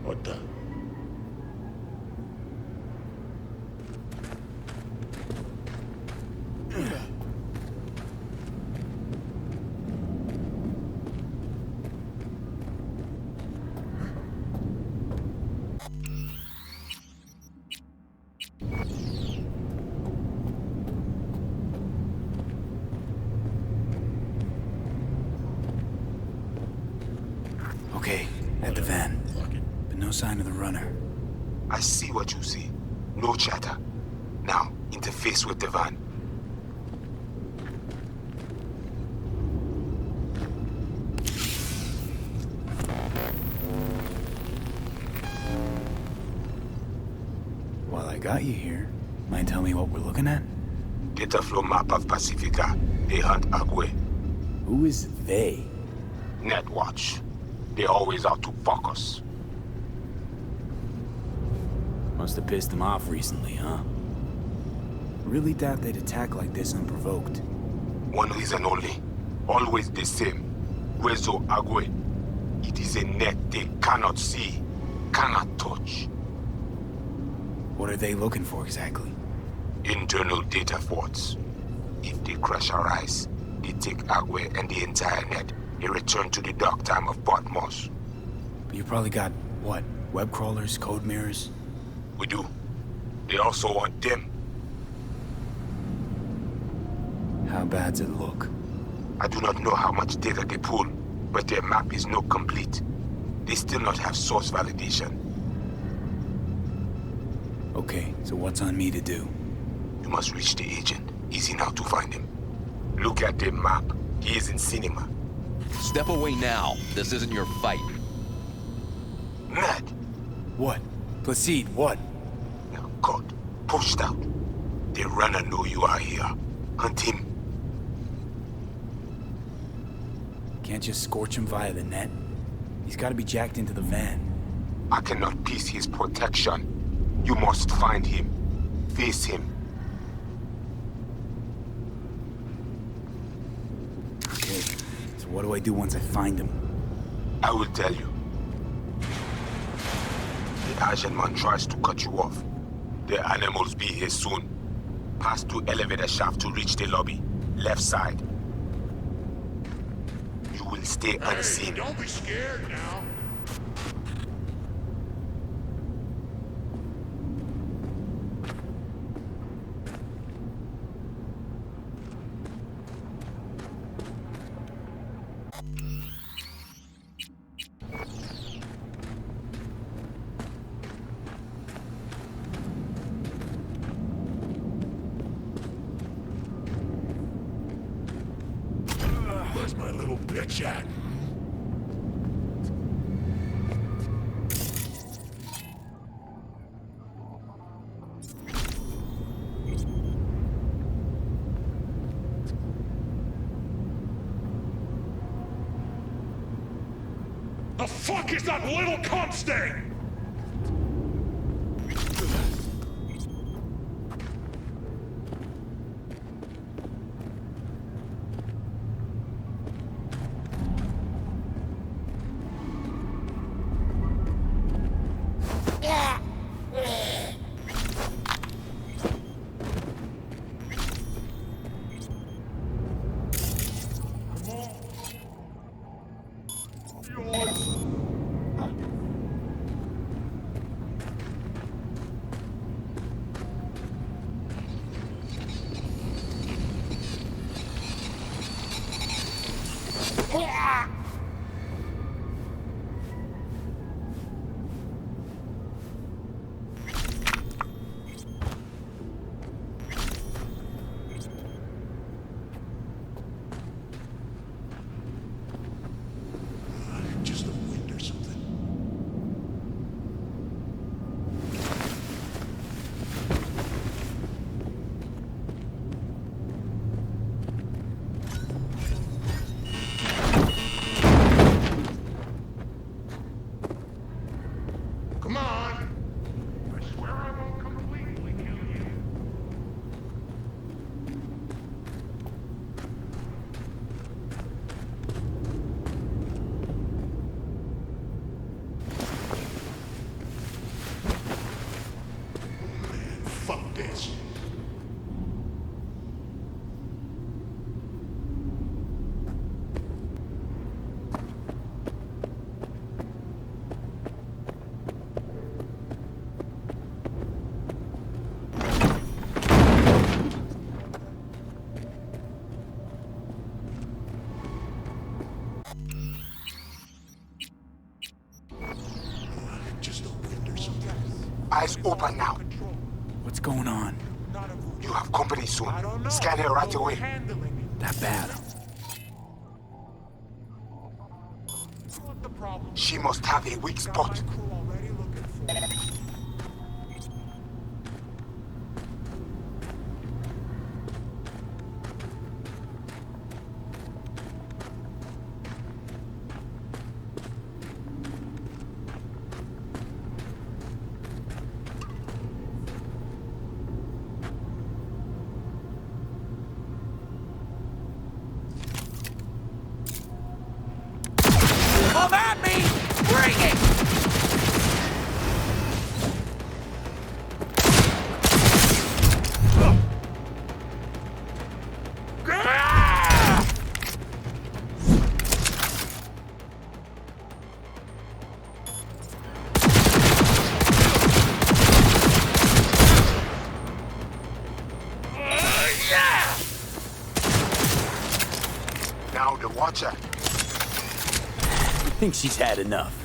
What the? Okay, at the van. But no sign of the runner. I see what you see. No chatter. Now, interface with the van. While I got you here, mind telling me what we're looking at? Data flow map of Pacifica. They hunt Agwe. Who is they? Netwatch. They always out to fuck us. Must have pissed them off recently, huh? Really doubt they'd attack like this unprovoked. One reason only. Always the same. Rezo Agwe. It is a net they cannot see, cannot touch. What are they looking for exactly? Internal data forts. If they crush our eyes, they take Agwe and the entire net. They return to the dark time of Patmos. But you probably got, what, web crawlers, code mirrors? We do. They also want them. How bad's it look? I do not know how much data they pull, but their map is not complete. They still not have source validation. Okay, so what's on me to do? You must reach the agent. Easy now to find him. Look at the map. He is in cinema. Step away now. This isn't your fight. Mad. What? Placide, what? Now, God, pushed out. The runner know you are here. Hunt him. Can't just scorch him via the net. He's gotta be jacked into the van. I cannot piece his protection. You must find him. Face him. Okay, so what do I do once I find him? I will tell you. The Asian man tries to cut you off. The animals be here soon. Pass through elevator shaft to reach the lobby. Left side. You will stay unseen. Don't be scared now. Where's my little bitch at? The fuck is that little cunt stain? Just a wind or something. Come on! I swear I won't completely kill you. Man, fuck this. Just a wind or something. Eyes open now. What's going on? You have company soon. Scan her right away. That bad? She must have a weak spot. Come at me! Bring it! Now the Watcher. I think she's had enough.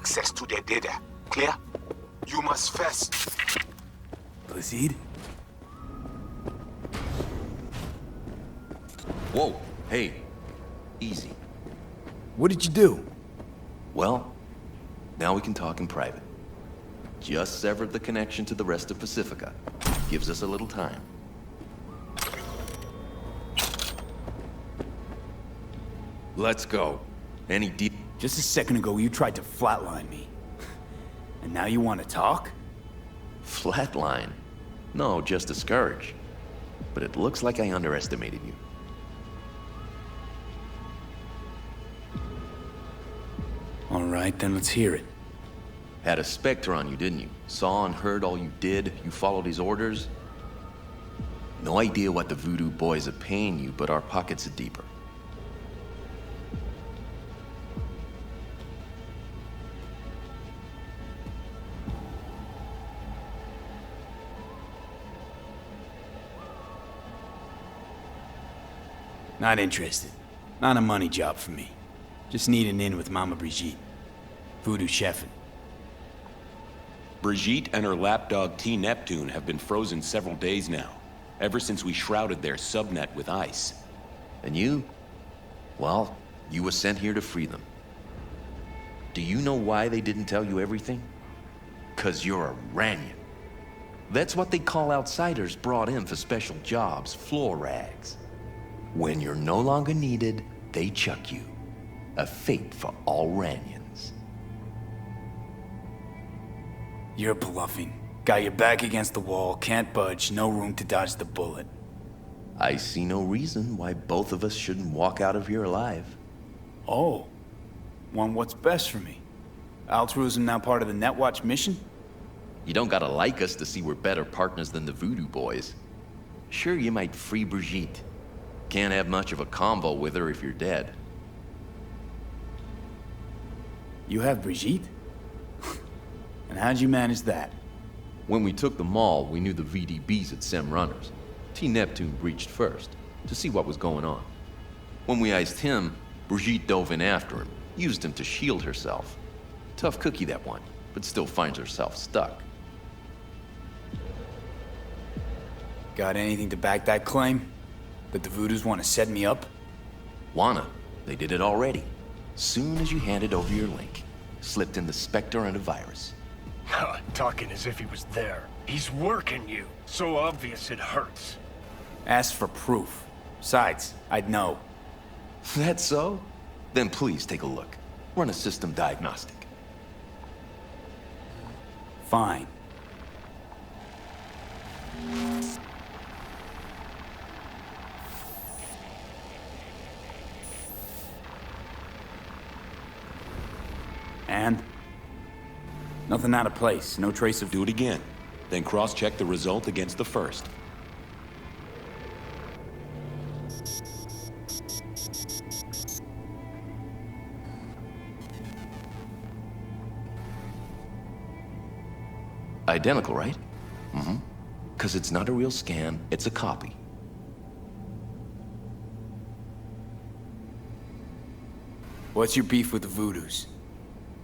access to their data. Clear? You must first... Proceed? Whoa, hey, easy. What did you do? Well, now we can talk in private. Just severed the connection to the rest of Pacifica. Gives us a little time. Let's go. Any deep... Just a second ago, you tried to flatline me. And now you want to talk? Flatline? No, just discourage. But it looks like I underestimated you. All right, then let's hear it. Had a Spectre on you, didn't you? Saw and heard all you did. You followed his orders. No idea what the voodoo boys are paying you, but our pockets are deeper. Not interested. Not a money job for me. Just need an in with Mama Brigitte. Voodoo chefin'. Brigitte and her lapdog T. Neptune have been frozen several days now, ever since we shrouded their subnet with ice. And you? Well, you were sent here to free them. Do you know why they didn't tell you everything? 'Cause you're a Ranyan. That's what they call outsiders brought in for special jobs, floor rags. When you're no longer needed, they chuck you. A fate for all Ranyans. You're bluffing. Got your back against the wall, can't budge, no room to dodge the bullet. I see no reason why both of us shouldn't walk out of here alive. Oh. Want what's best for me? Altruism now part of the Netwatch mission? You don't gotta like us to see we're better partners than the Voodoo boys. Sure, you might free Brigitte. Can't have much of a convo with her if you're dead. You have Brigitte? And how'd you manage that? When we took the mall, we knew the VDBs had SEM runners. T. Neptune breached first, to see what was going on. When we iced him, Brigitte dove in after him, used him to shield herself. Tough cookie, that one, but still finds herself stuck. Got anything to back that claim? That the Voodoos want to set me up? Wanna. They did it already. Soon as you handed over your link. Slipped in the Spectre and a virus. Talking as if he was there. He's working you. So obvious it hurts. Ask for proof. Besides, I'd know. That's so? Then please take a look. Run a system diagnostic. Fine. And? Nothing out of place, no trace of... Do it again. Then cross-check the result against the first. Identical, right? Mm-hmm. 'Cause it's not a real scan, it's a copy. What's your beef with the Voodoos?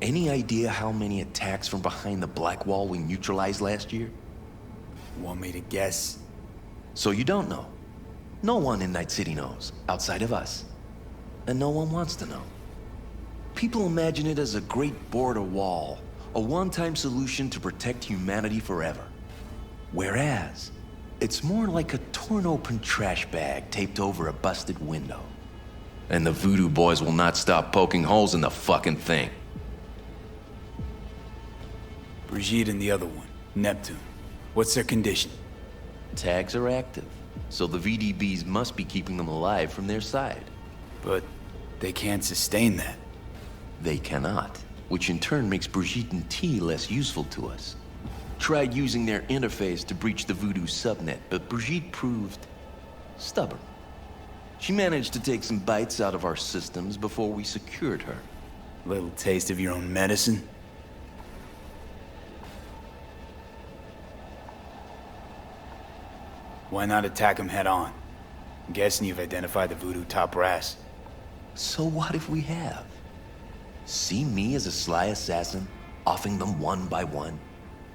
Any idea how many attacks from behind the Black Wall we neutralized last year? Want me to guess? So you don't know? No one in Night City knows, outside of us. And no one wants to know. People imagine it as a great border wall, a one-time solution to protect humanity forever. Whereas, it's more like a torn-open trash bag taped over a busted window. And the Voodoo boys will not stop poking holes in the fucking thing. Brigitte and the other one, Neptune. What's their condition? Tags are active, so the VDBs must be keeping them alive from their side. But they can't sustain that. They cannot, which in turn makes Brigitte and T less useful to us. Tried using their interface to breach the Voodoo subnet, but Brigitte proved stubborn. She managed to take some bites out of our systems before we secured her. Little taste of your own medicine? Why not attack him head on? I'm guessing you've identified the Voodoo top brass. So what if we have? See me as a sly assassin, offing them one by one?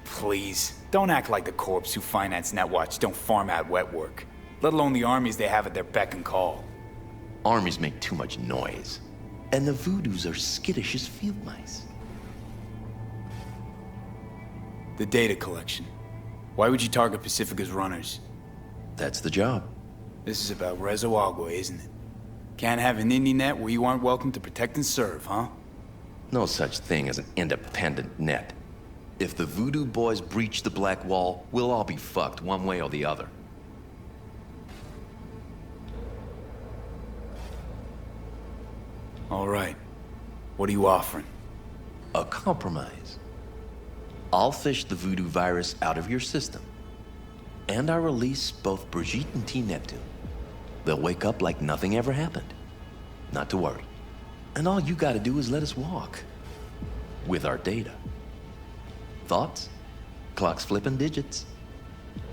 Please, don't act like the corps who finance Netwatch don't farm out wet work, let alone the armies they have at their beck and call. Armies make too much noise, and the Voodoos are skittish as field mice. The data collection. Why would you target Pacifica's runners? That's the job. This is about Rezo Agua, isn't it? Can't have an indie net where you aren't welcome to protect and serve, huh? No such thing as an independent net. If the Voodoo boys breach the Black Wall, we'll all be fucked one way or the other. All right. What are you offering? A compromise. I'll fish the Voodoo virus out of your system. And I'll release both Brigitte and T. Neptune. They'll wake up like nothing ever happened. Not to worry. And all you gotta do is let us walk. With our data. Thoughts? Clock's flipping digits.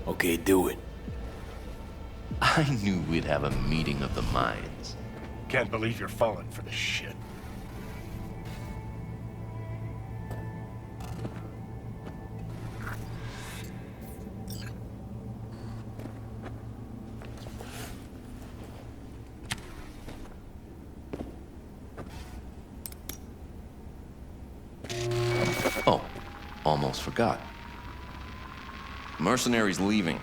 Okay, do it. I knew we'd have a meeting of the minds. Can't believe you're falling for this shit. Oh, almost forgot. Mercenary's leaving.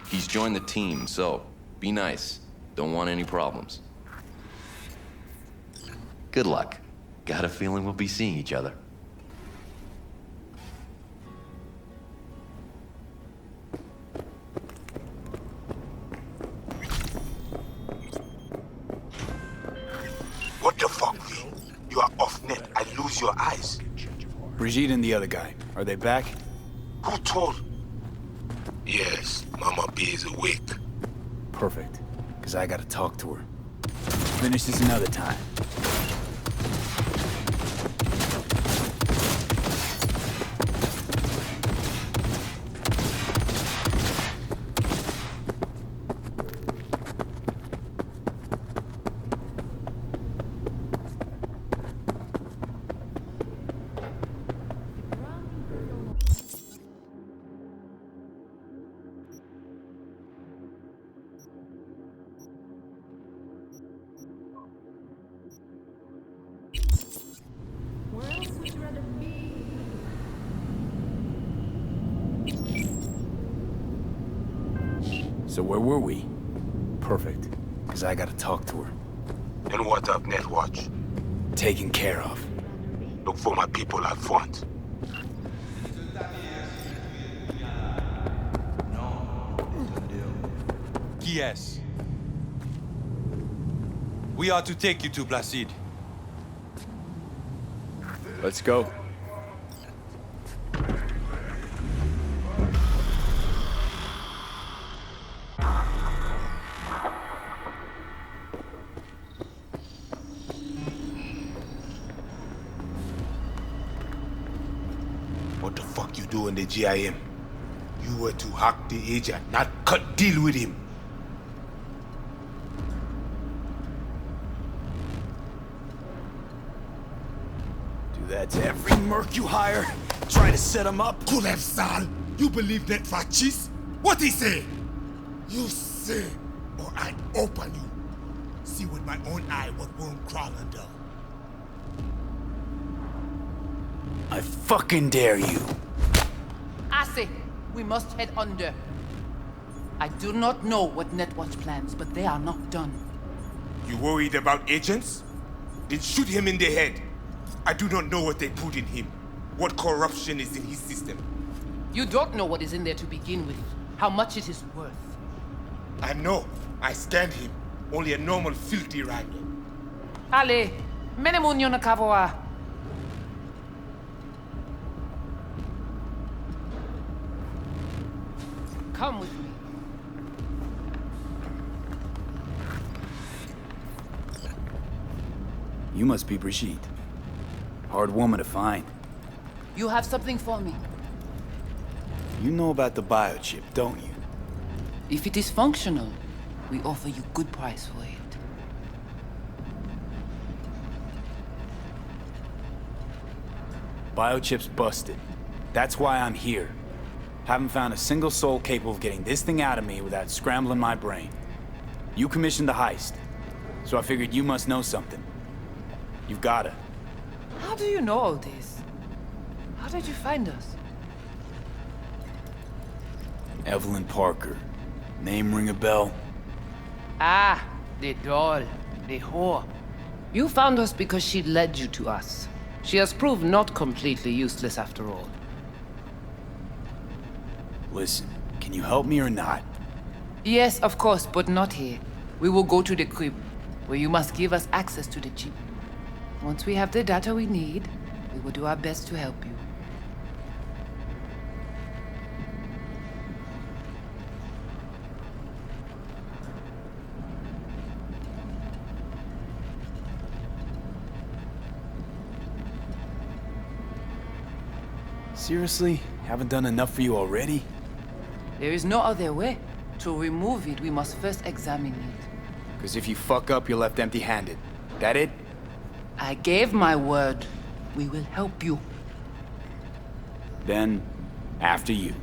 He's joined the team, so be nice. Don't want any problems. Good luck. Got a feeling we'll be seeing each other. What the fuck, V? You are off net. I lose your eyes. Brigitte and the other guy, are they back? Who told? Yes, Mama B is awake. Perfect, because I gotta talk to her. Finish this another time. So where were we? Perfect, because I gotta talk to her. And what of Netwatch? Taken care of. Look for my people out front. Yes. We are to take you to Placide. Let's go. What the fuck you do in the GIM? You were to hack the agent, not cut deal with him. Do that to every merc you hire? Try to set him up? Kulev Sal, you believe that Fachis? What he say? You say, or I open you. See with my own eye what worm crawl under. I fucking dare you. I say, we must head under. I do not know what Netwatch plans, but they are not done. You worried about agents? Then shoot him in the head. I do not know what they put in him. What corruption is in his system. You don't know what is in there to begin with. How much it is worth. I know. I scanned him. Only a normal filthy rhino. Ale, menemunyo na kavoa. Come with me. You must be Brigitte. Hard woman to find. You have something for me. You know about the biochip, don't you? If it is functional, we offer you good price for it. Biochip's busted. That's why I'm here. Haven't found a single soul capable of getting this thing out of me without scrambling my brain. You commissioned the heist, so I figured you must know something. You've gotta. How do you know all this? How did you find us? Evelyn Parker. Name ring a bell? Ah, the doll. The whore. You found us because she led you to us. She has proved not completely useless after all. Listen, can you help me or not? Yes, of course, but not here. We will go to the crib, where you must give us access to the chip. Once we have the data we need, we will do our best to help you. Seriously? Haven't done enough for you already? There is no other way. To remove it, we must first examine it. Because if you fuck up, you're left empty-handed. That it? I gave my word. We will help you. Then, after you.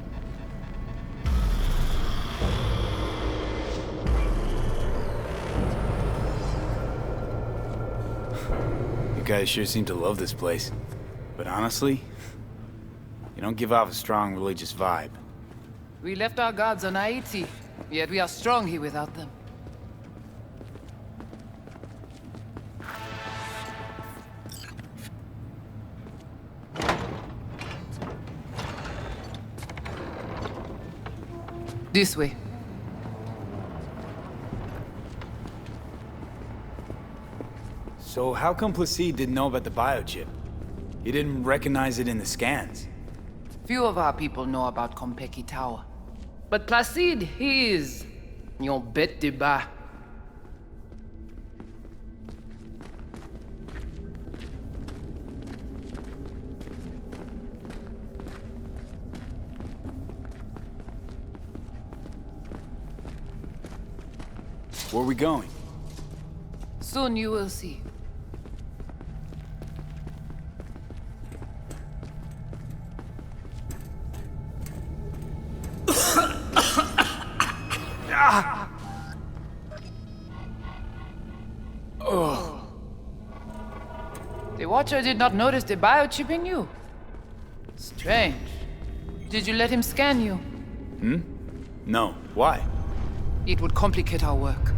You guys sure seem to love this place. But honestly, you don't give off a strong religious vibe. We left our gods on Haiti, yet we are strong here without them. This way. So how come Placide didn't know about the biochip? He didn't recognize it in the scans. Few of our people know about Kompeki Tower. But Placide, he is... your bête de bas. Where are we going? Soon you will see. The Watcher did not notice the biochip in you. Strange. Did you let him scan you? No. Why? It would complicate our work.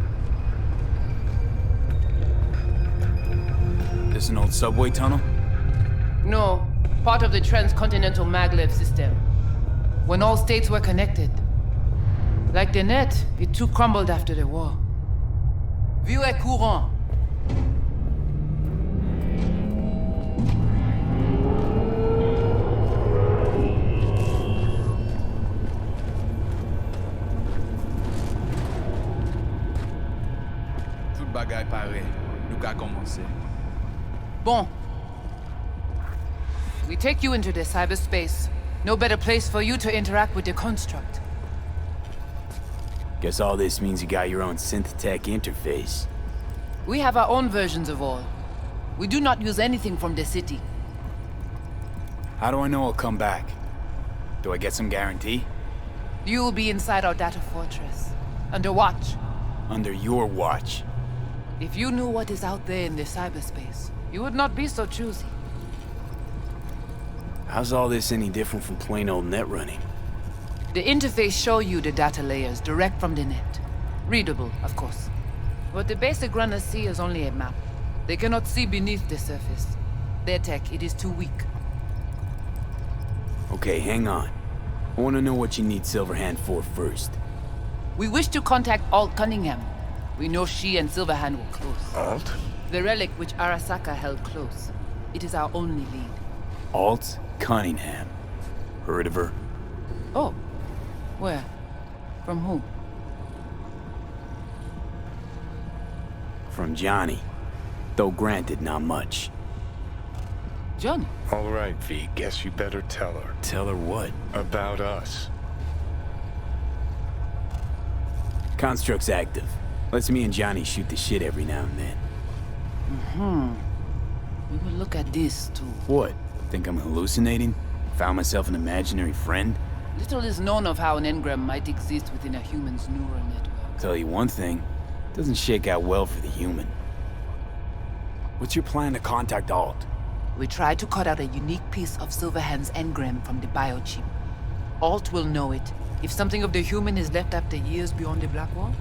This an old subway tunnel? No, part of the transcontinental maglev system. When all states were connected. Like the net, it too crumbled after the war. Vieux et courant. Tout bagay pare. Nou ka komanse. Bon. We take you into the cyberspace. No better place for you to interact with the construct. Guess all this means you got your own synth-tech interface. We have our own versions of all. We do not use anything from the city. How do I know I'll come back? Do I get some guarantee? You will be inside our data fortress. Under watch. Under your watch. If you knew what is out there in the cyberspace, you would not be so choosy. How's all this any different from plain old net running? The interface shows you the data layers direct from the net. Readable, of course. What the basic runners see is only a map. They cannot see beneath the surface. Their tech, it is too weak. Okay, hang on. I want to know what you need Silverhand for first. We wish to contact Alt Cunningham. We know she and Silverhand were close. Alt? The relic which Arasaka held close. It is our only lead. Alt Cunningham. Heard of her? Oh. Where? From whom? From Johnny. Though granted, not much. Johnny? All right, V. Guess you better tell her. Tell her what? About us. Construct's active. Lets me and Johnny shoot the shit every now and then. We will look at this, too. What? Think I'm hallucinating? Found myself an imaginary friend? Little is known of how an engram might exist within a human's neural network. Tell you one thing, it doesn't shake out well for the human. What's your plan to contact Alt? We try to cut out a unique piece of Silverhand's engram from the biochip. Alt will know it. If something of the human is left after years beyond the Black Wall,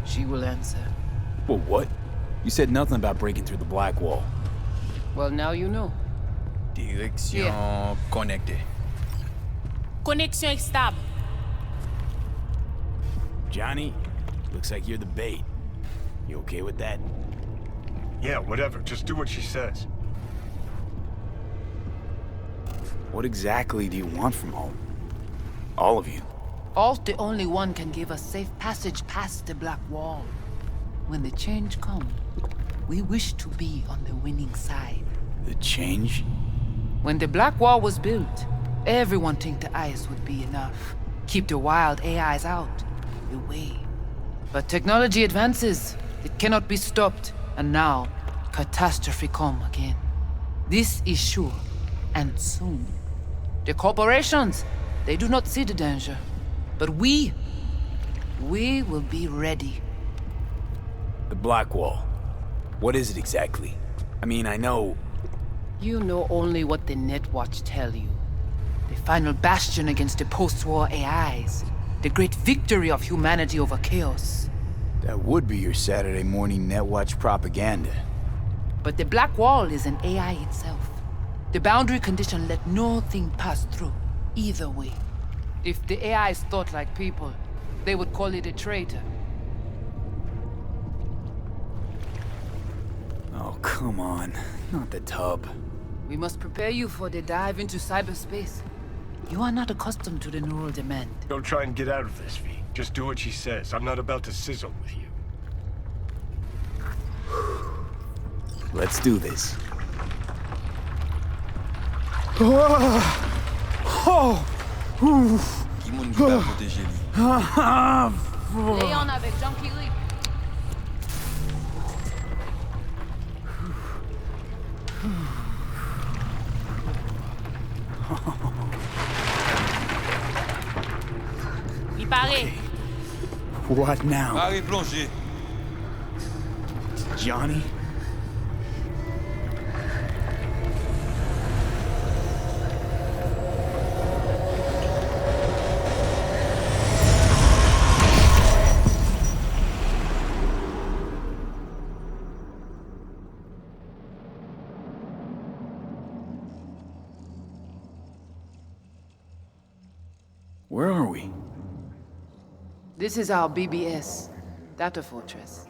she will answer. Well, what? You said nothing about breaking through the Black Wall. Well, now you know. Direction connectée. Connexion stable. Johnny, looks like you're the bait. You okay with that? Yeah, whatever. Just do what she says. What exactly do you want from Alt? All of you. Alt, the only one, can give us safe passage past the Black Wall. When the change comes, we wish to be on the winning side. The change? When the Black Wall was built, everyone think the ice would be enough. Keep the wild AIs out, away. But technology advances. It cannot be stopped. And now, catastrophe come again. This is sure, and soon. The corporations, they do not see the danger. But we will be ready. The Black Wall. What is it exactly? I mean, I know... You know only what the Netwatch tell you. The final bastion against the post-war AIs. The great victory of humanity over chaos. That would be your Saturday morning Netwatch propaganda. But the Black Wall is an AI itself. The boundary condition let nothing pass through, either way. If the AIs thought like people, they would call it a traitor. Oh, come on. Not the tub. We must prepare you for the dive into cyberspace. You are not accustomed to the neural demand. Don't try and get out of this, V. Just do what she says. I'm not about to sizzle with you. Let's do this. Léon avec Junkie Leap. Il paraît. What now? Barré plongé. Johnny? Where are we? This is our BBS, Data Fortress.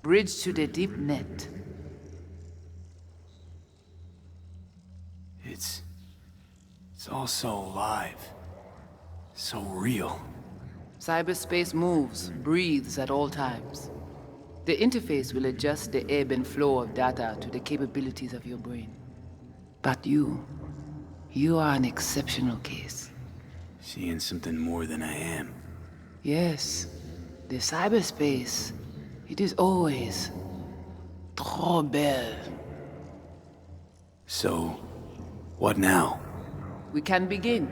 Bridge to the deep net. It's all so alive. So real. Cyberspace moves, breathes at all times. The interface will adjust the ebb and flow of data to the capabilities of your brain. But you are an exceptional case. Seeing something more than I am. Yes, the cyberspace, it is always trop belle. So, what now? We can begin.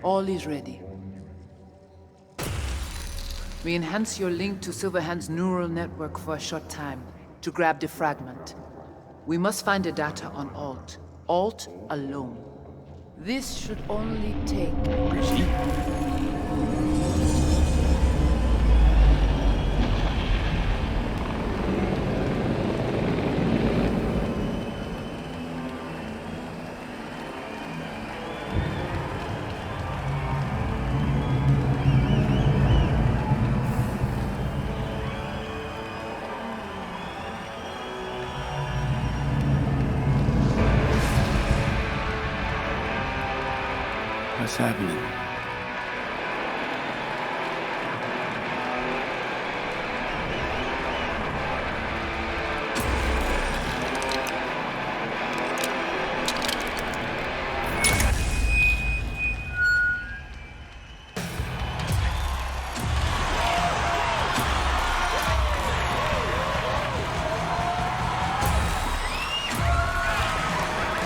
All is ready. We enhance your link to Silverhand's neural network for a short time to grab the fragment. We must find the data on Alt. Alt alone. This should only take... What's happening?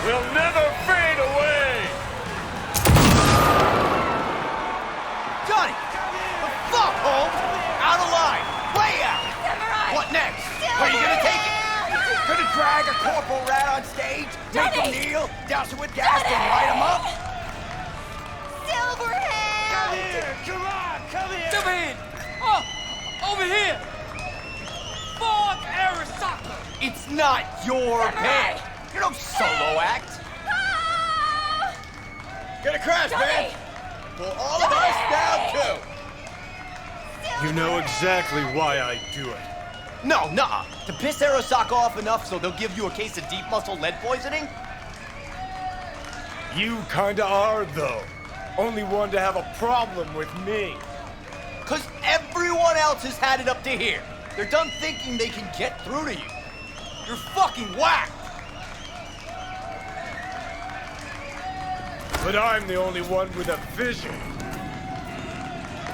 We'll never fade drag a corporal rat on stage, make him kneel, douse him with gas, and light him up? Silverhead! Come here! Come on! Come here! Silverhead! Oh! Over here! Fuck Arasaka! It's not your band! You don't solo act! Gonna crash, man! Pull all of us down, too! You know exactly why I do it. No, nuh-uh. To piss Arasaka off enough so they'll give you a case of deep muscle lead poisoning? You kinda are, though. Only one to have a problem with me. 'Cause everyone else has had it up to here. They're done thinking they can get through to you. You're fucking whacked! But I'm the only one with a vision.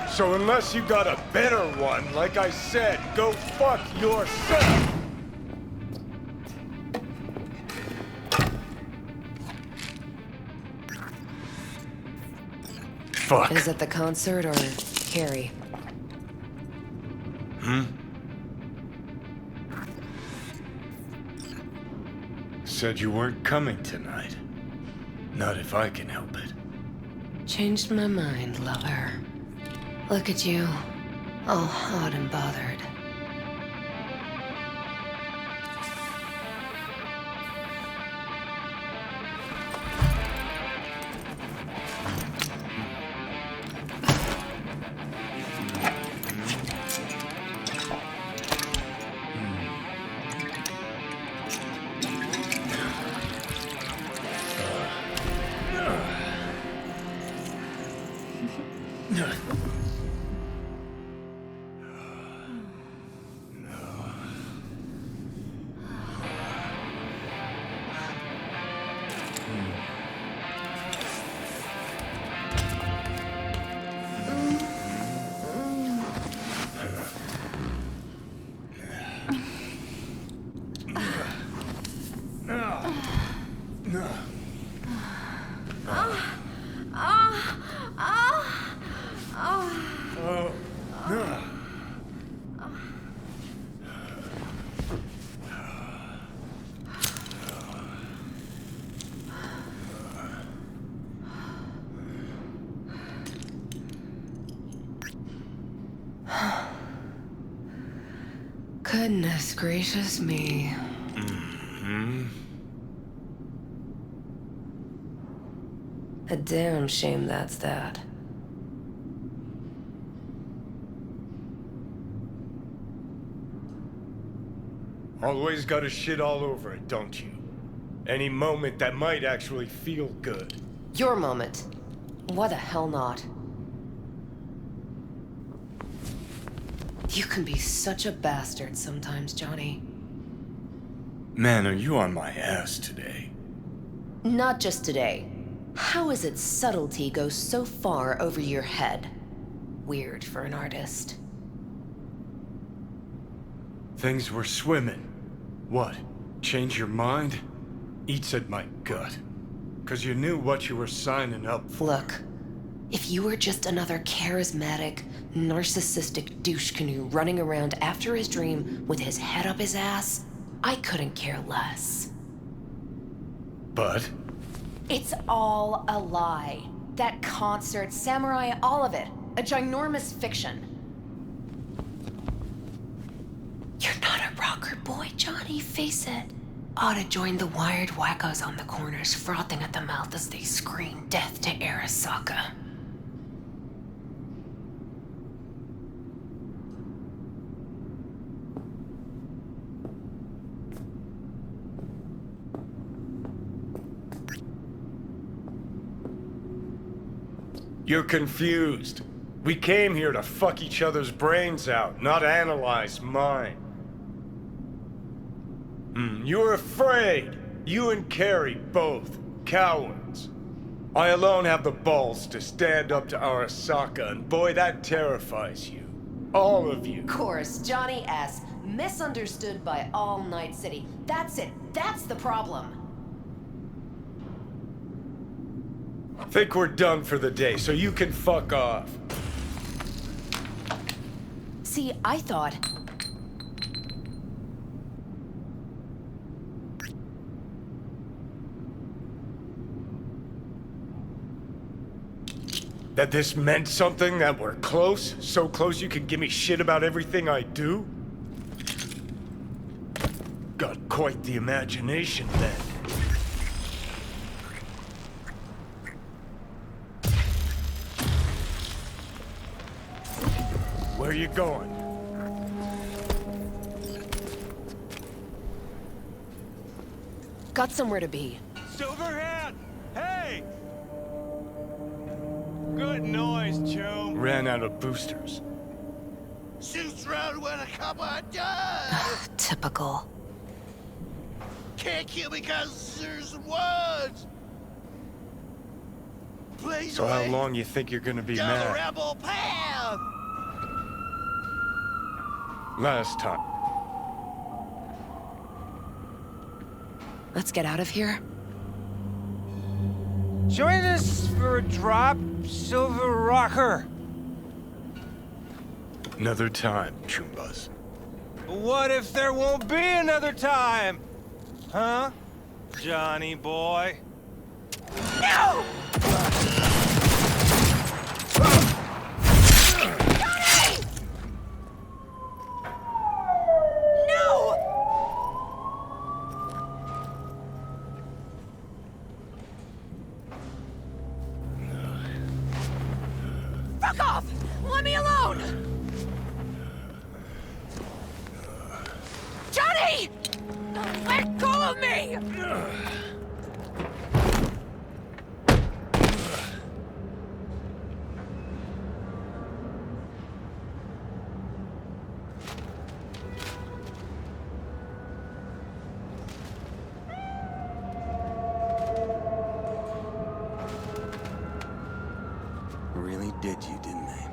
So unless you got a better one, like I said, go fuck yourself! Fuck. Is it the concert or Carrie? Said you weren't coming tonight. Not if I can help it. Changed my mind, lover. Look at you, all hot and bothered. Goodness gracious me. A damn shame that's that. Always gotta shit all over it, don't you? Any moment that might actually feel good. Your moment. What the hell not? You can be such a bastard sometimes, Johnny. Man, are you on my ass today? Not just today. How is it subtlety goes so far over your head? Weird for an artist. Things were swimming. What? Change your mind? Eats at my gut. 'Cause you knew what you were signing up for. Look, if you were just another charismatic, narcissistic douche canoe running around after his dream with his head up his ass, I couldn't care less. But? It's all a lie. That concert, Samurai, all of it. A ginormous fiction. You're not a rocker boy, Johnny, face it. Ought to join the wired wackos on the corners, frothing at the mouth as they scream death to Arasaka. You're confused. We came here to fuck each other's brains out, not analyze mine. You're afraid. You and Carrie both. Cowards. I alone have the balls to stand up to Arasaka, and boy, that terrifies you. All of you. Of course, Johnny S. Misunderstood by all Night City. That's it. That's the problem. Think we're done for the day, so you can fuck off. See, I thought... That this meant something, that we're close? So close you can give me shit about everything I do? Got quite the imagination then. Where you going? Got somewhere to be. Silverhand! Hey! Good noise, Joe. Ran out of boosters. Shoots round when a couple of done. Typical. Can't kill me because there's woods. Please So how long you think you're gonna be down the mad? rebel path. Last time. Let's get out of here. Join us for a drop, Silver Rocker. Another time, Chumbas. What if there won't be another time? Huh? Johnny boy? No! Fuck off! Let me alone! Johnny! Let go of me! Really did you, didn't they?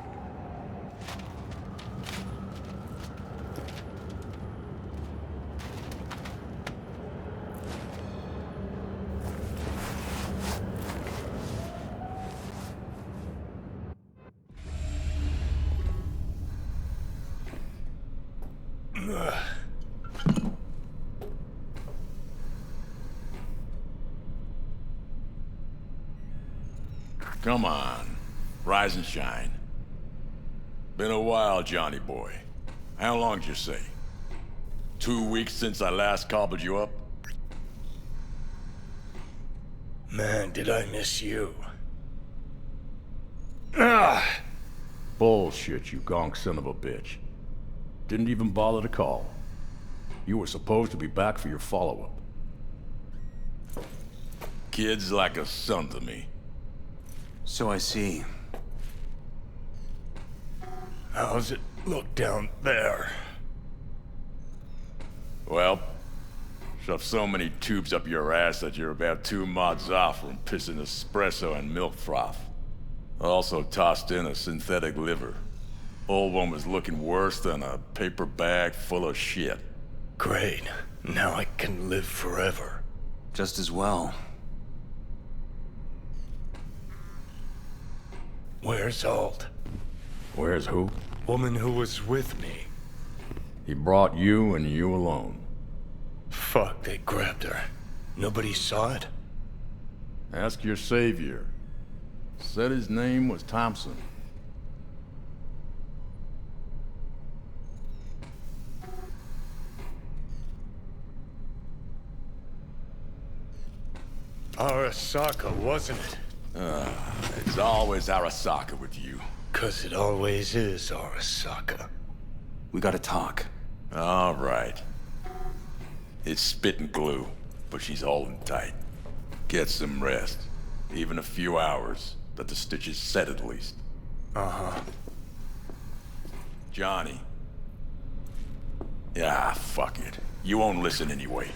Come on. Rise and shine. Been a while, Johnny boy. How long did you say? 2 weeks since I last cobbled you up? Man, did I miss you. Bullshit, you gonk son of a bitch. Didn't even bother to call. You were supposed to be back for your follow-up. Kid's like a son to me. So I see. How's it look down there? Well, shoved so many tubes up your ass that you're about 2 mods off from pissing espresso and milk froth. I also tossed in a synthetic liver. Old one was looking worse than a paper bag full of shit. Great. Now I can live forever. Just as well. Where's Alt? Where's who? Woman who was with me. He brought you and you alone. Fuck, they grabbed her. Nobody saw it? Ask your savior. Said his name was Thompson. Arasaka, wasn't it? It's always Arasaka with you. 'Cause it always is Arasaka. We gotta talk. All right. It's spit and glue, but she's holding tight. Get some rest. Even a few hours, that the stitches set at least. Uh-huh. Johnny. Yeah, fuck it. You won't listen anyway.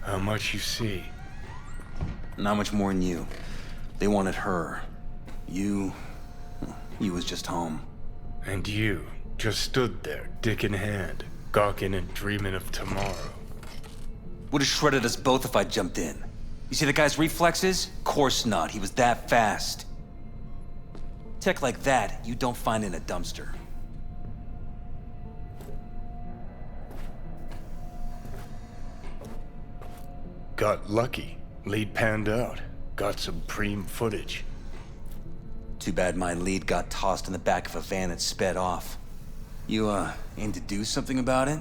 How much you see? Not much more than you. They wanted her. You was just home. And you just stood there, dick in hand, gawking and dreaming of tomorrow. Would've shredded us both if I jumped in. You see the guy's reflexes? Course not, he was that fast. Tech like that, you don't find in a dumpster. Got lucky. Lead panned out. got some preem footage. Too bad my lead got tossed in the back of a van that sped off. You, aim to do something about it?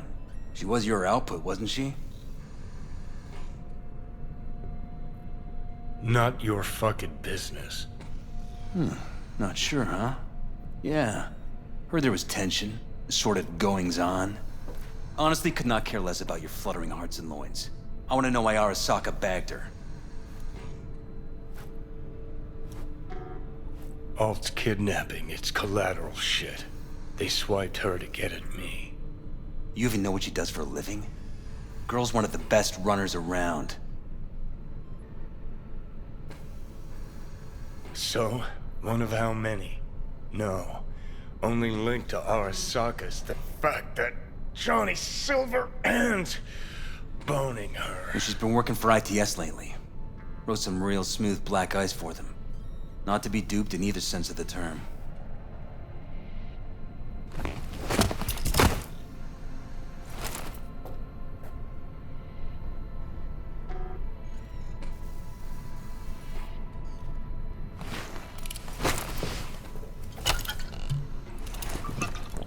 She was your output, wasn't she? Not your fucking business. Not sure, huh? Yeah. Heard there was tension, assorted goings-on. Honestly, could not care less about your fluttering hearts and loins. I want to know why Arasaka bagged her. Alt's kidnapping, it's collateral shit. They swiped her to get at me. You even know what she does for a living? Girl's one of the best runners around. So, one of how many? No. Only linked to Arasaka's the fact that Johnny Silver and boning her. Well, she's been working for ITS lately. Wrote some real smooth black ice for them. Not to be duped in either sense of the term.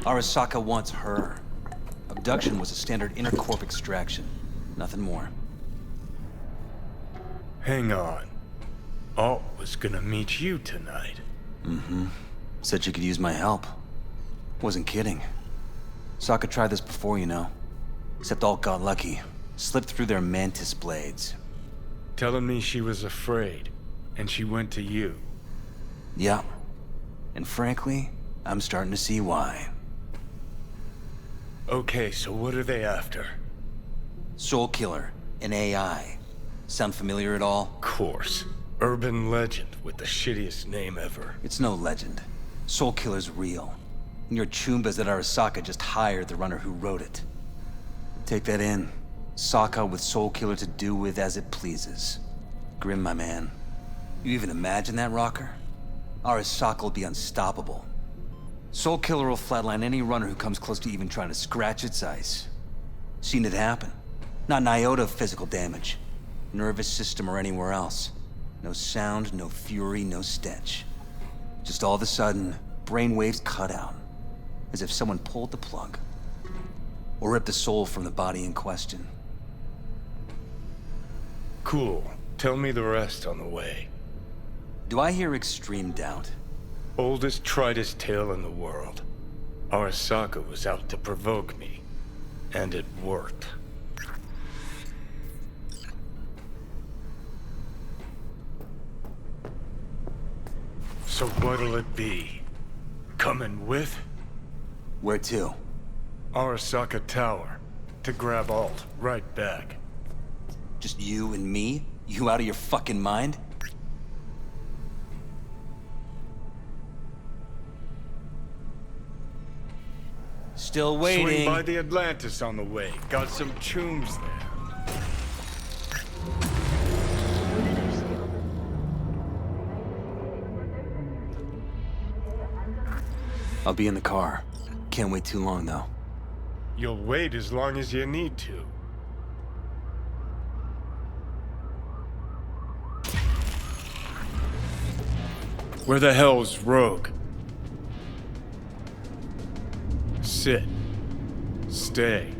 Arasaka wants her. Abduction was a standard intercorp extraction. Nothing more. Hang on. Alt was gonna meet you tonight. Mm-hmm. Said she could use my help. Wasn't kidding. Saka tried this before, you know. Except Alt got lucky. Slipped through their mantis blades. Telling me she was afraid, and she went to you. Yeah. And frankly, I'm starting to see why. Okay, so what are they after? Soul Killer, an AI. Sound familiar at all? Course. Urban legend with the shittiest name ever. It's no legend. Soul Killer's real. And your chumbas at Arasaka just hired the runner who wrote it. Take that in. Saka with Soul Killer to do with as it pleases. Grim, my man. You even imagine that, Rocker? Arasaka will be unstoppable. Soul Killer will flatline any runner who comes close to even trying to scratch its ice. Seen it happen. Not an iota of physical damage. Nervous system or anywhere else. No sound, no fury, no stench. Just all of a sudden, brainwaves cut out. As if someone pulled the plug. Or ripped the soul from the body in question. Cool. Tell me the rest on the way. Do I hear extreme doubt? Oldest, tritest tale in the world. Arasaka was out to provoke me. And it worked. So what'll it be? Coming with? Where to? Arasaka Tower. To grab Alt. Right back. Just you and me? You out of your fucking mind? Still waiting. Swing by the Atlantis on the way. Got some tunes there. I'll be in the car. Can't wait too long, though. You'll wait as long as you need to. Where the hell's Rogue? Sit. Stay.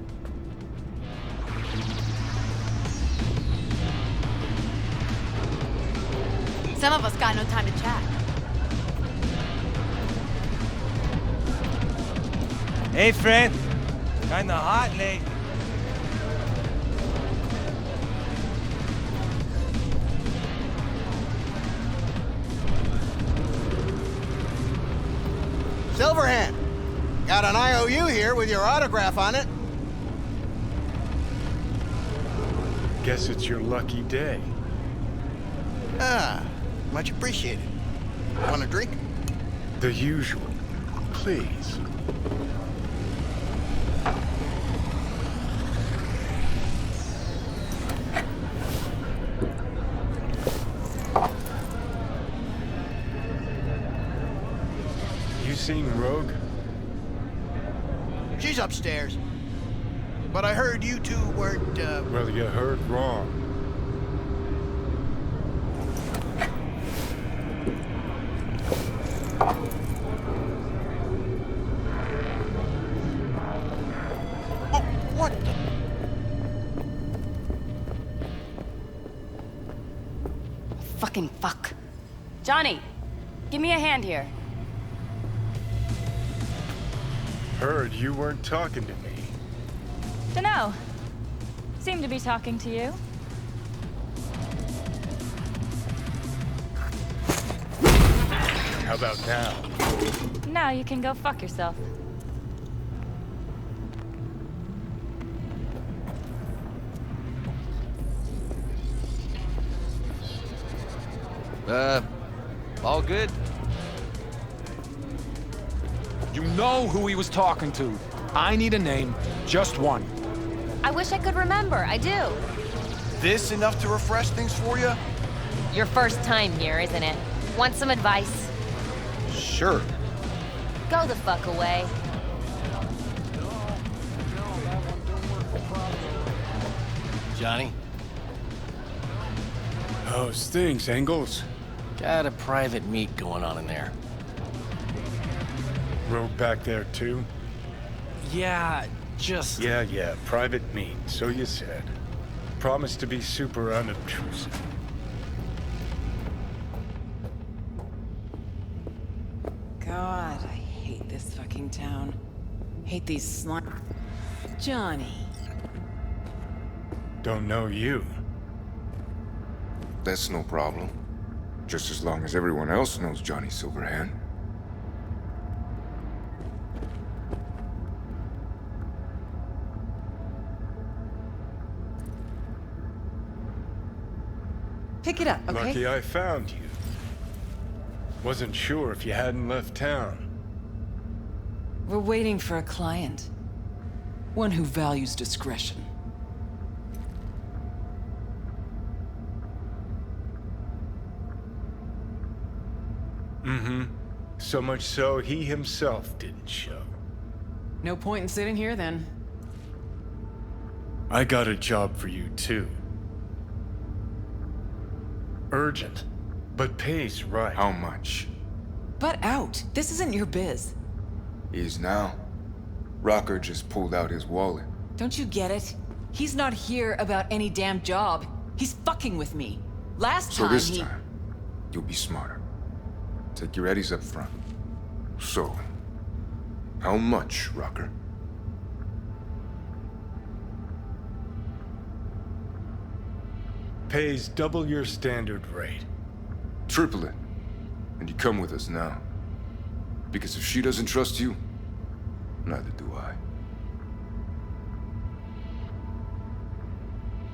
Some of us got no time to chat. Hey, friend. Kinda hot late. Silverhand, got an IOU here with your autograph on it. Guess it's your lucky day. Ah, much appreciated. Want a drink? The usual. Please. Seen Rogue? She's upstairs. But I heard you two weren't, Well, you heard wrong. What the? Fucking fuck. Johnny, give me a hand here. Heard you weren't talking to me. Dunno. Seem to be talking to you. How about now? Now you can go fuck yourself. All good? You know who he was talking to. I need a name, just one. I wish I could remember. I do. This enough to refresh things for you? Your first time here, isn't it? Want some advice? Sure. Go the fuck away. Johnny? How's things, Engels? Got a private meet going on in there. Road back there, too? Yeah, just... Yeah, private meet, so you said. Promised to be super unobtrusive. God, I hate this fucking town. Hate these slime... Johnny. Don't know you. That's no problem. Just as long as everyone else knows Johnny Silverhand. Pick it up, okay? Lucky I found you. Wasn't sure if you hadn't left town. We're waiting for a client. One who values discretion. Mm-hmm. So much so, he himself didn't show. No point in sitting here, then. I got a job for you, too. Urgent, but pays right. How much? Butt out. This isn't your biz. Is now. Rocker just pulled out his wallet. Don't you get it? He's not here about any damn job. He's fucking with me. Last time So this time, you'll be smarter. Take your eddies up front. So, how much, Rocker? Pays double your standard rate. Triple it. And you come with us now. Because if she doesn't trust you, neither do I.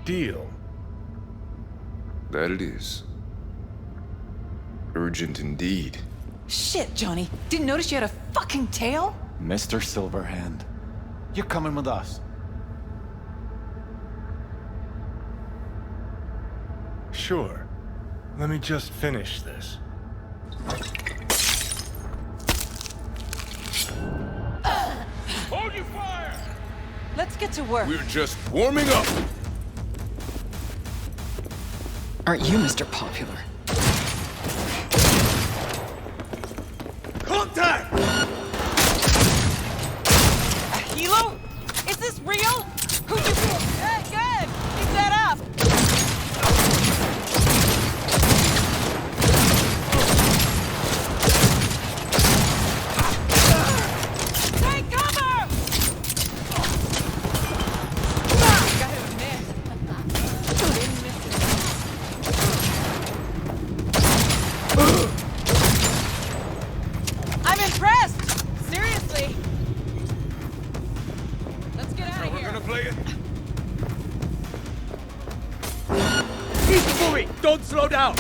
Deal. That it is. Urgent indeed. Shit, Johnny. Didn't notice you had a fucking tail? Mr. Silverhand, you're coming with us. Sure. Let me just finish this. Hold your fire! Let's get to work. We're just warming up. Aren't you Mr. Popular? Contact! A helo? Is this real? Who'd you... Good! Keep that up! Take cover! Gotta admit, didn't miss it. I'm impressed! Seriously! Let's get out of here. We're gonna play it. Keep moving! Don't slow down!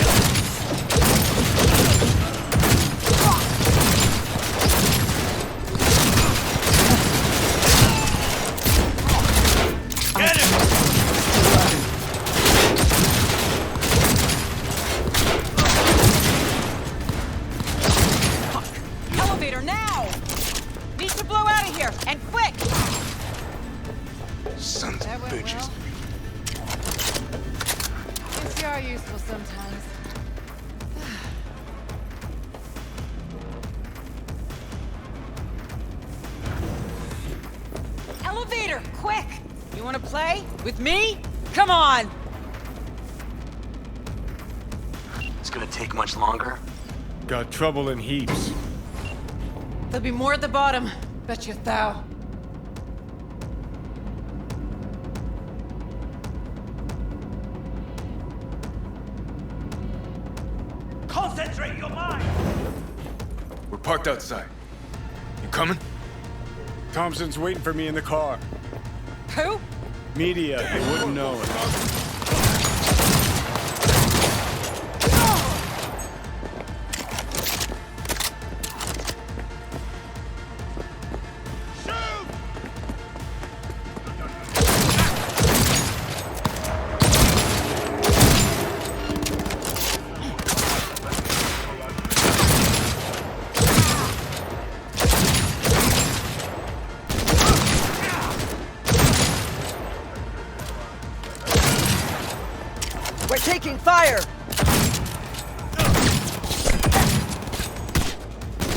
Get him! Elevator now! Need to blow out of here, and quick! Sons of bitches. Guess you are useful sometimes. Elevator, quick! You wanna play? With me? Come on! It's gonna take much longer? Got trouble in heaps. There'll be more at the bottom. Bet you thou. Concentrate your mind! We're parked outside. You coming? Thompson's waiting for me in the car. Who? Media, you wouldn't know it. We're taking fire!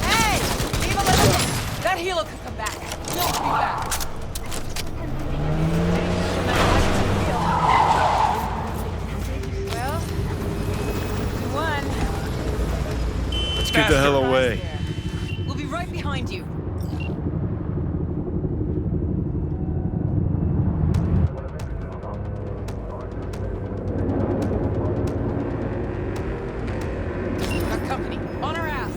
Hey! Leave a little... That helo could come back. He'll be back. Well, we won. Let's get the hell away. We'll be right behind you. Got company. On our ass.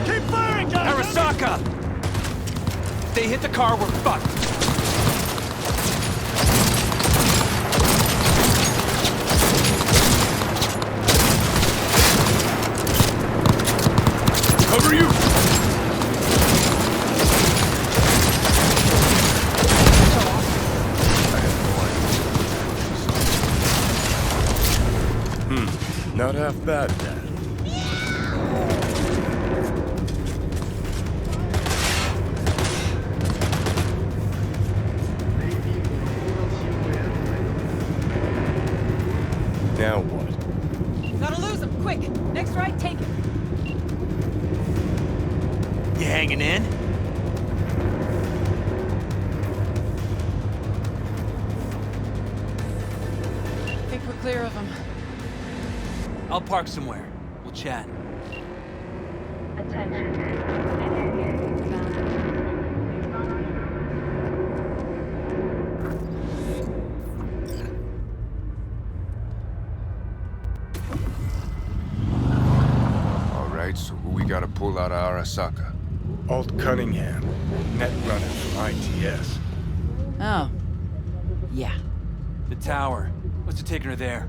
Keep firing, Jonathan! Arasaka! If they hit the car, we're fucked. Cover you! Not half bad, Dad. Now what? Gotta lose him, quick! Next right, take it. You hanging in? Think we're clear of him. I'll park somewhere. We'll chat. All right, so who we gotta pull out of Arasaka? Alt Cunningham, net runner from ITS. Oh. Yeah. The tower. What's it taking her there?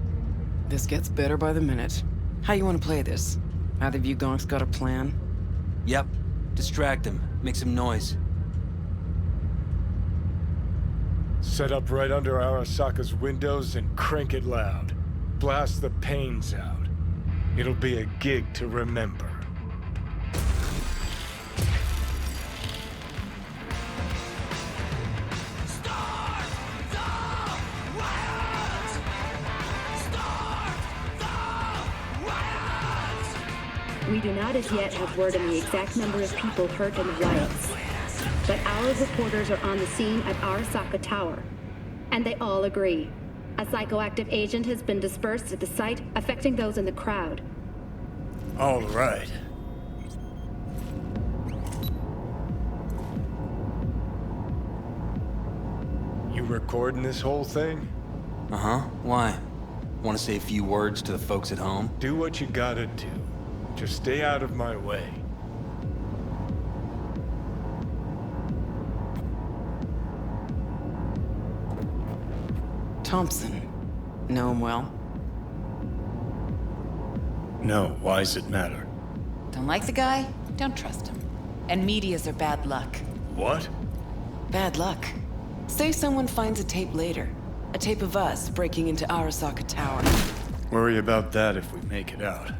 This gets better by the minute. How you want to play this? Either of you gonks got a plan? Yep. Distract him. Make some noise. Set up right under Arasaka's windows and crank it loud. Blast the panes out. It'll be a gig to remember. We do not as yet have word on the exact number of people hurt in the riots. But our reporters are on the scene at Arasaka Tower. And they all agree. A psychoactive agent has been dispersed at the site, affecting those in the crowd. All right. You recording this whole thing? Uh-huh. Why? Want to say a few words to the folks at home? Do what you gotta do. Just stay out of my way. Thompson. Know him well? No, why's it matter? Don't like the guy? Don't trust him. And medias are bad luck. What? Bad luck. Say someone finds a tape later. A tape of us breaking into Arasaka Tower. Worry about that if we make it out.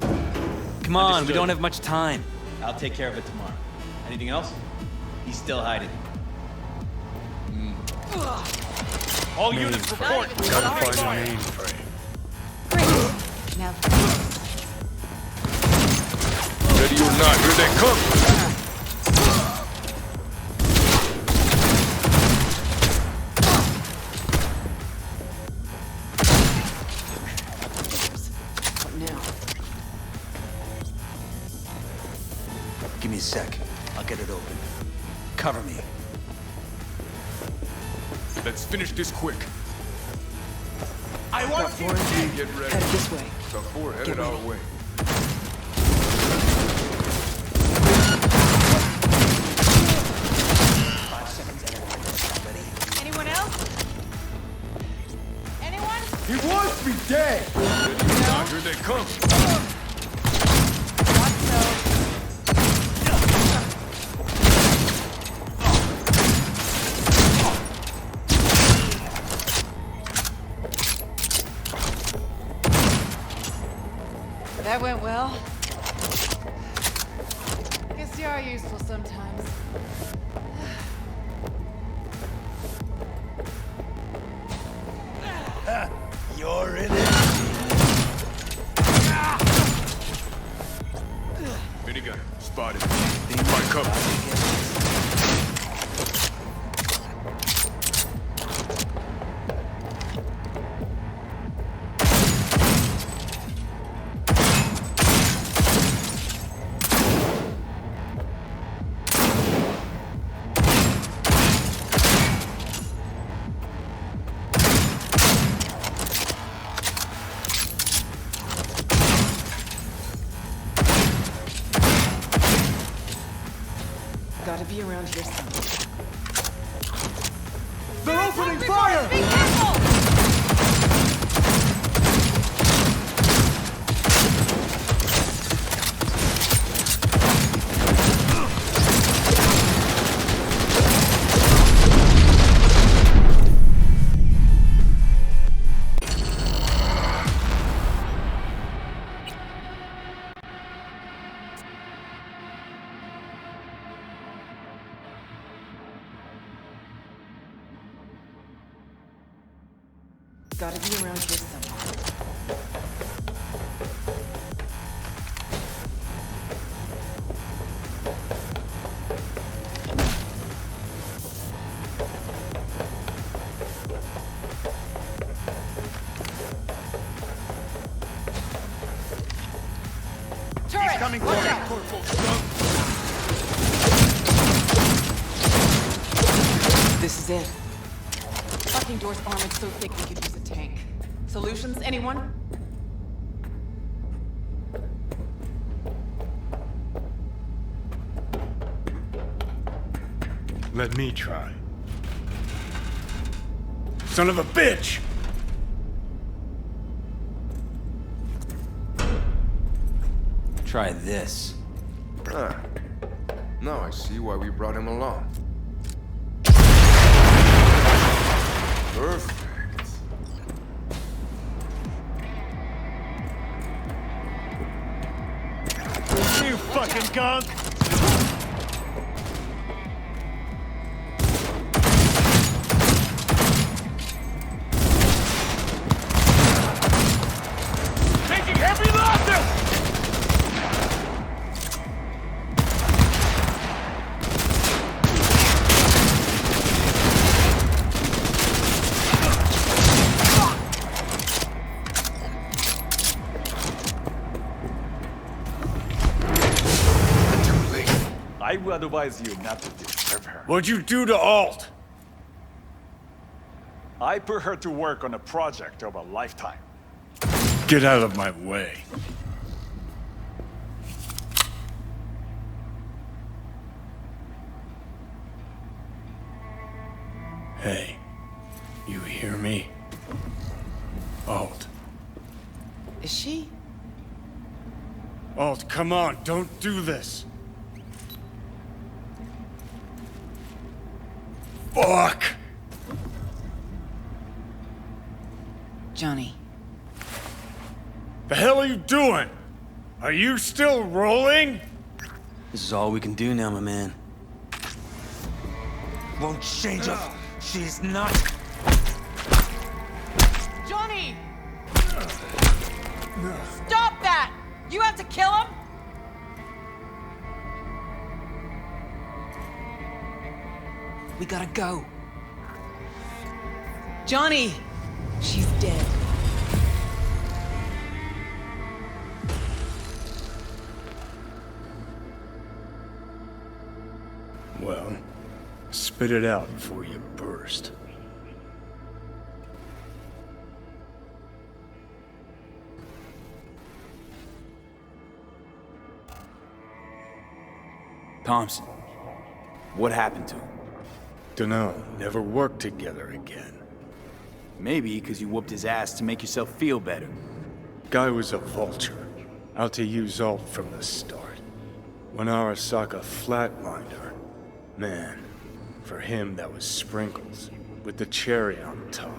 Come on, Understood. we don't have much time. I'll take care of it tomorrow. Anything else? He's still hiding. All units report. Gotta find a mainframe. Now. Ready or not, here they come! sec. I'll get it open. Cover me. Let's finish this quick. I want you to Get ready. headed this way. The 4 headed our way. Anyone else? Anyone? He wants me dead! Here they come. That went well. Guess you are useful sometimes. You're in it. Minigun, spotted. My cover. Gotta be around here somewhere. They're opening fire! Be careful! Gotta be around here somewhere. Turret! Coming for Watch me, out! Corpo. This is it. Fucking door's armored so thick we could use a tank. Solutions, anyone? Let me try. Son of a bitch! Try this. Ah. Now I see why we brought him along. Perfect. You fucking gunk! Taking heavy losses! I would advise you not to disturb her. What'd you do to Alt? I put her to work on a project of a lifetime. Get out of my way. Hey, you hear me? Alt. Is she? Alt, come on, don't do this. Fuck! Johnny. The hell are you doing? Are you still rolling? This is all we can do now, my man. Won't change her. She's not. Johnny! Stop that! You have to kill him? We gotta go. Johnny! She's dead. Spit it out before you burst. Thompson, what happened to him? Dunno, never worked together again. Maybe because you whooped his ass to make yourself feel better. Guy was a vulture, out to use Alt from the start. When Arasaka flatlined her, man, for him that was sprinkles, with the cherry on top.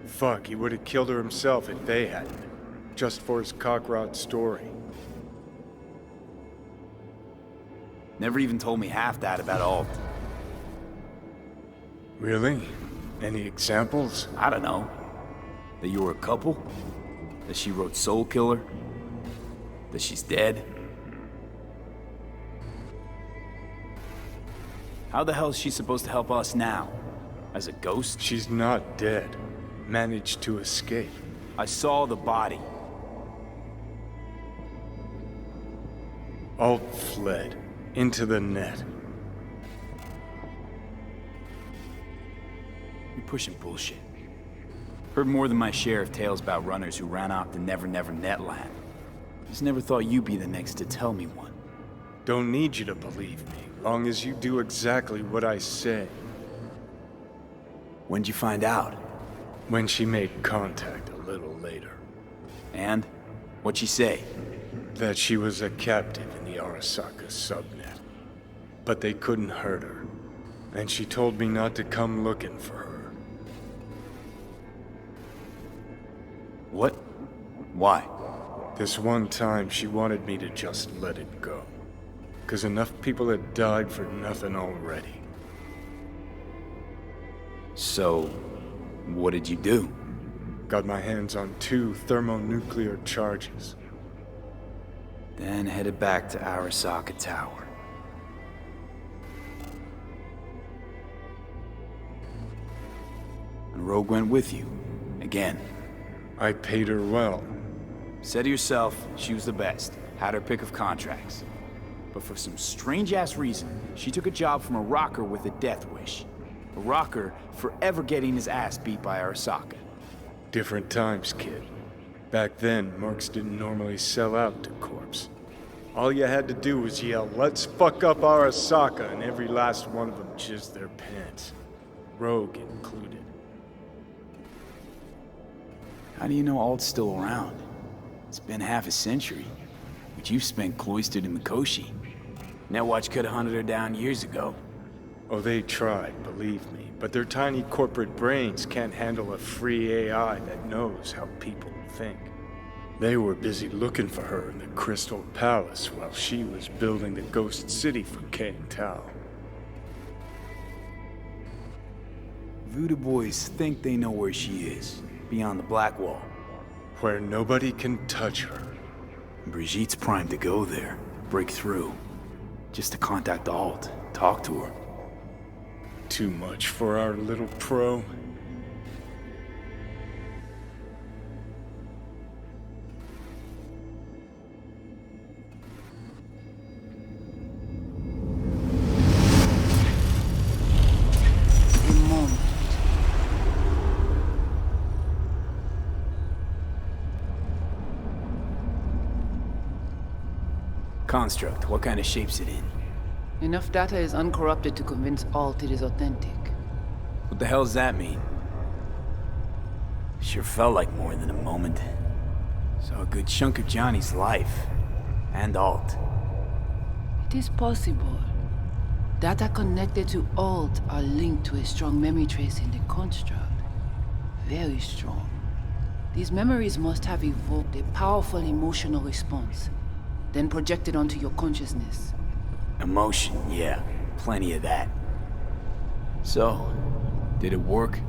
Fuck, he would have killed her himself if they hadn't, just for his cockrod story. Never even told me half that about Alt. Really? Any examples? I don't know. That you were a couple? That she wrote Soul Killer? That she's dead? How the hell is she supposed to help us now? As a ghost? She's not dead. Managed to escape. I saw the body. Alt fled. Into the net. You're pushing bullshit. Heard more than my share of tales about runners who ran off to Never Never Netland. Just never thought you'd be the next to tell me one. Don't need you to believe me, long as you do exactly what I say. When'd you find out? When she made contact a little later. And? What'd she say? That she was a captive in the Arasaka subnet. But they couldn't hurt her. And she told me not to come looking for her. What? Why? This one time she wanted me to just let it go. 'Cause enough people had died for nothing already. So, what did you do? Got my hands on 2 thermonuclear charges. Then headed back to Arasaka Tower. And Rogue went with you. Again. I paid her well. Said to yourself, she was the best. Had her pick of contracts. But for some strange-ass reason, she took a job from a rocker with a death wish. A rocker forever getting his ass beat by Arasaka. Different times, kid. Back then, mercs didn't normally sell out to Corps. All you had to do was yell, "Let's fuck up Arasaka," and every last one of them jizzed their pants. Rogue included. How do you know Alt's still around? It's been half a century, but you've spent cloistered in Mikoshi. Netwatch could have hunted her down years ago. Oh, they tried, believe me, but their tiny corporate brains can't handle a free AI that knows how people think. They were busy looking for her in the Crystal Palace while she was building the Ghost City for Kang Tao. Voodoo boys think they know where she is, beyond the Black Wall. Where nobody can touch her. Brigitte's primed to go there, break through. Just to contact Alt, talk to her. Too much for our little pro. Construct, what kind of shape's it in? Enough data is uncorrupted to convince Alt it is authentic. What the hell does that mean? Sure felt like more than a moment. Saw a good chunk of Johnny's life. And Alt. It is possible. Data connected to Alt are linked to a strong memory trace in the construct. Very strong. These memories must have evoked a powerful emotional response, then projected onto your consciousness. Emotion, yeah. Plenty of that. So, did it work?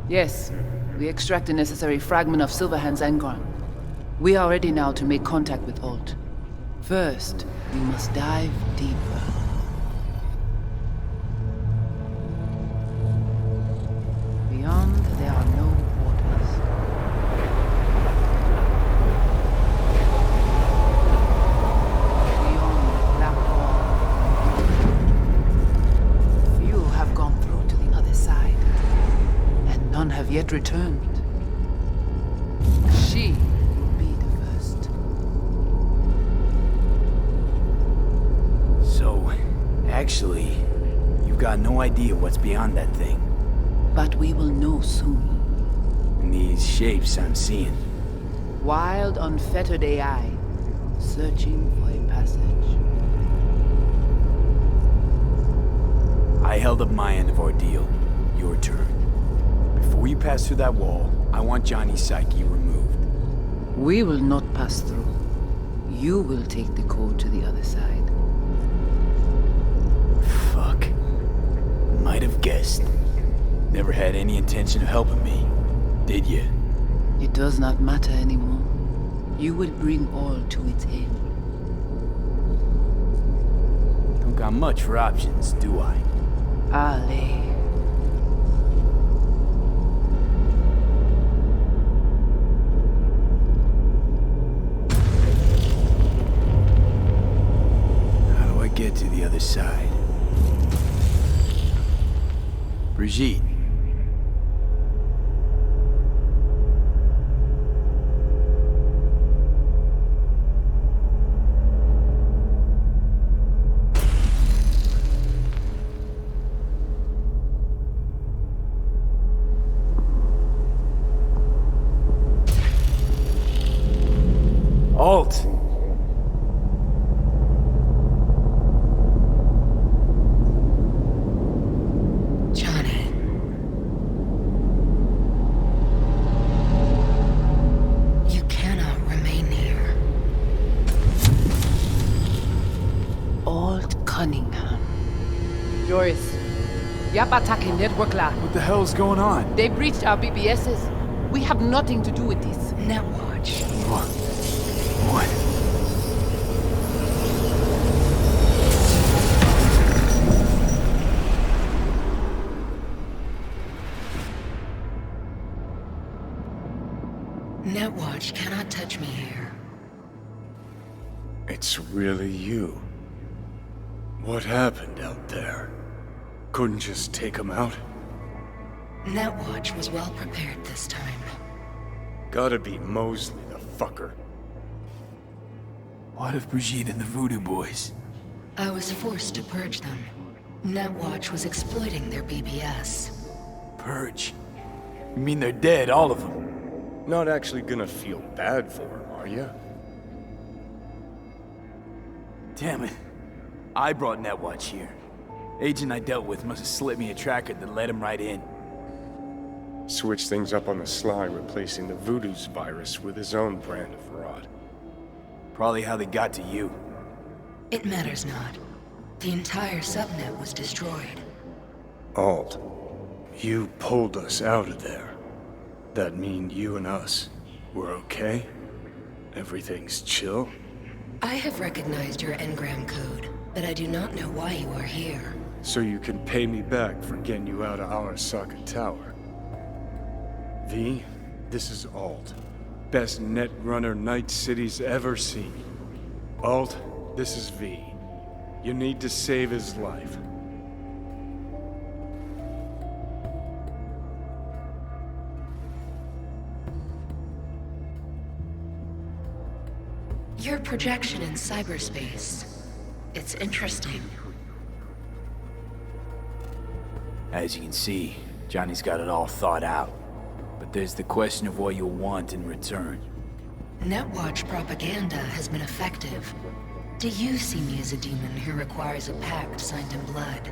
Yes. We extract the necessary fragment of Silverhand's engram. We are ready now to make contact with Alt. First, we must dive deeper. Beyond, there are no borders. Beyond the Black Wall, few have yet returned. She will be the first. So, actually, you've got no idea what's beyond that thing. But we will know soon. And these shapes I'm seeing. Wild, unfettered AI, searching for a passage. I held up my end of ordeal. Your turn. Before you pass through that wall, I want Johnny's psyche removed. We will not pass through. You will take the code to the other side. Fuck. Might have guessed. Never had any intention of helping me, did you? It does not matter anymore. You will bring all to its end. Don't got much for options, do I? Ale. How do I get to the other side? Brigitte. Alt! Johnny. You cannot remain here. Alt Cunningham. Joris. Yap attacking network lab. What the hell's going on? They breached our BBSs. We have nothing to do with this. Netwatch. What? Netwatch cannot touch me here. It's really you. What happened out there? Couldn't just take him out? Netwatch was well prepared this time. Gotta be Mosley, the fucker. What of Brigitte and the Voodoo Boys? I was forced to purge them. Netwatch was exploiting their BBS. Purge? You mean they're dead, all of them? Not actually gonna feel bad for him, are you? Damn it. I brought Netwatch here. Agent I dealt with must have slipped me a tracker that led him right in. Switch things up on the sly, replacing the Voodoo's virus with his own brand of rot. Probably how they got to you. It matters not. The entire subnet was destroyed. Alt, you pulled us out of there. That mean you and us, we're okay? Everything's chill? I have recognized your engram code, but I do not know why you are here. So you can pay me back for getting you out of Arasaka Tower. V, this is Alt. Best netrunner Night City's ever seen. Alt, this is V. You need to save his life. Your projection in cyberspace. It's interesting. As you can see, Johnny's got it all thought out. But there's the question of what you'll want in return. Netwatch propaganda has been effective. Do you see me as a demon who requires a pact signed in blood?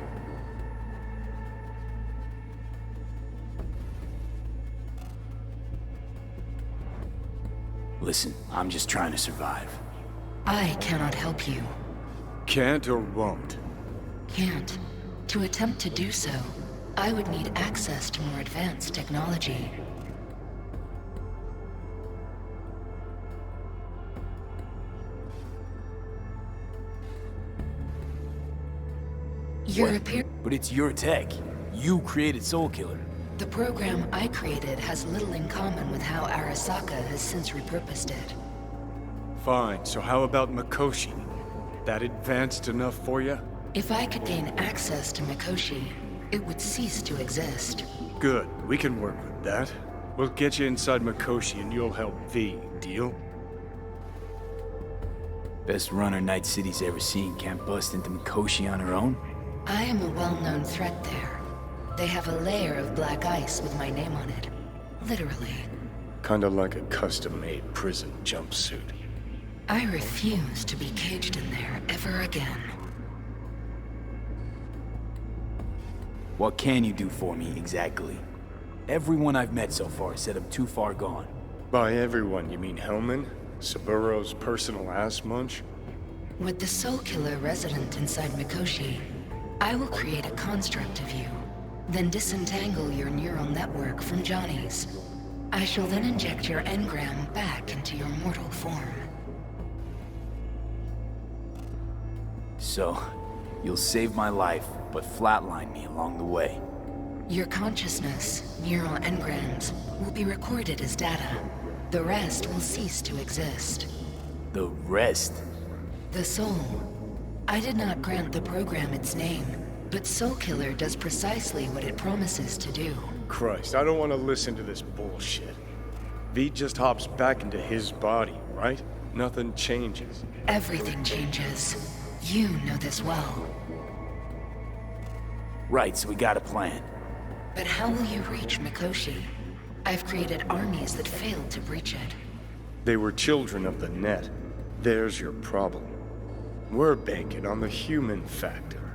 Listen, I'm just trying to survive. I cannot help you. Can't or won't? Can't. To attempt to do so, I would need access to more advanced technology. But it's your tech. You created Soulkiller. The program I created has little in common with how Arasaka has since repurposed it. Fine, so how about Mikoshi? That advanced enough for you? If I could gain access to Mikoshi, it would cease to exist. Good. We can work with that. We'll get you inside Mikoshi and you'll help V. Deal? Best runner Night City's ever seen can't bust into Mikoshi on her own? I am a well-known threat there. They have a layer of black ice with my name on it. Literally. Kinda like a custom-made prison jumpsuit. I refuse to be caged in there ever again. What can you do for me, exactly? Everyone I've met so far said I'm too far gone. By everyone, you mean Hellman? Saburo's personal ass munch? With the Soul Killer resident inside Mikoshi, I will create a construct of you, then disentangle your neural network from Johnny's. I shall then inject your engram back into your mortal form. So, you'll save my life, but flatline me along the way. Your consciousness, neural engrams, will be recorded as data. The rest will cease to exist. The rest? The soul. I did not grant the program its name, but Soul Killer does precisely what it promises to do. Christ, I don't want to listen to this bullshit. V just hops back into his body, right? Nothing changes. Everything changes. You know this well. Right, so we got a plan. But how will you reach Mikoshi? I've created armies that failed to breach it. They were children of the net. There's your problem. We're banking on the human factor.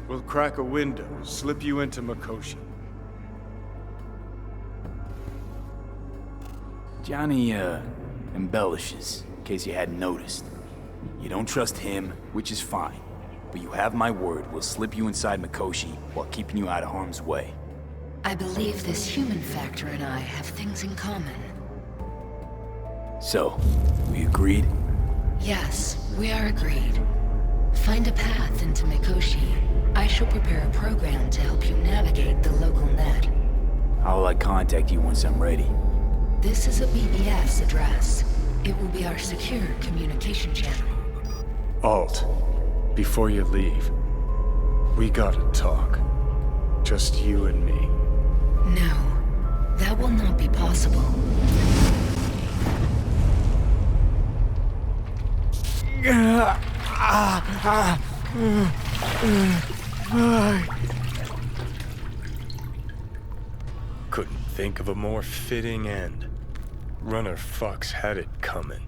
We'll crack a window, slip you into Mikoshi. Johnny, embellishes, in case you hadn't noticed. You don't trust him, which is fine. But you have my word, we'll slip you inside Mikoshi while keeping you out of harm's way. I believe this human factor and I have things in common. So, we agreed? Yes, we are agreed. Find a path into Mikoshi. I shall prepare a program to help you navigate the local net. How will I contact you once I'm ready? This is a BBS address. It will be our secure communication channel. Alt, before you leave, we gotta talk. Just you and me. No, that will not be possible. Couldn't think of a more fitting end. Runner fucks had it coming.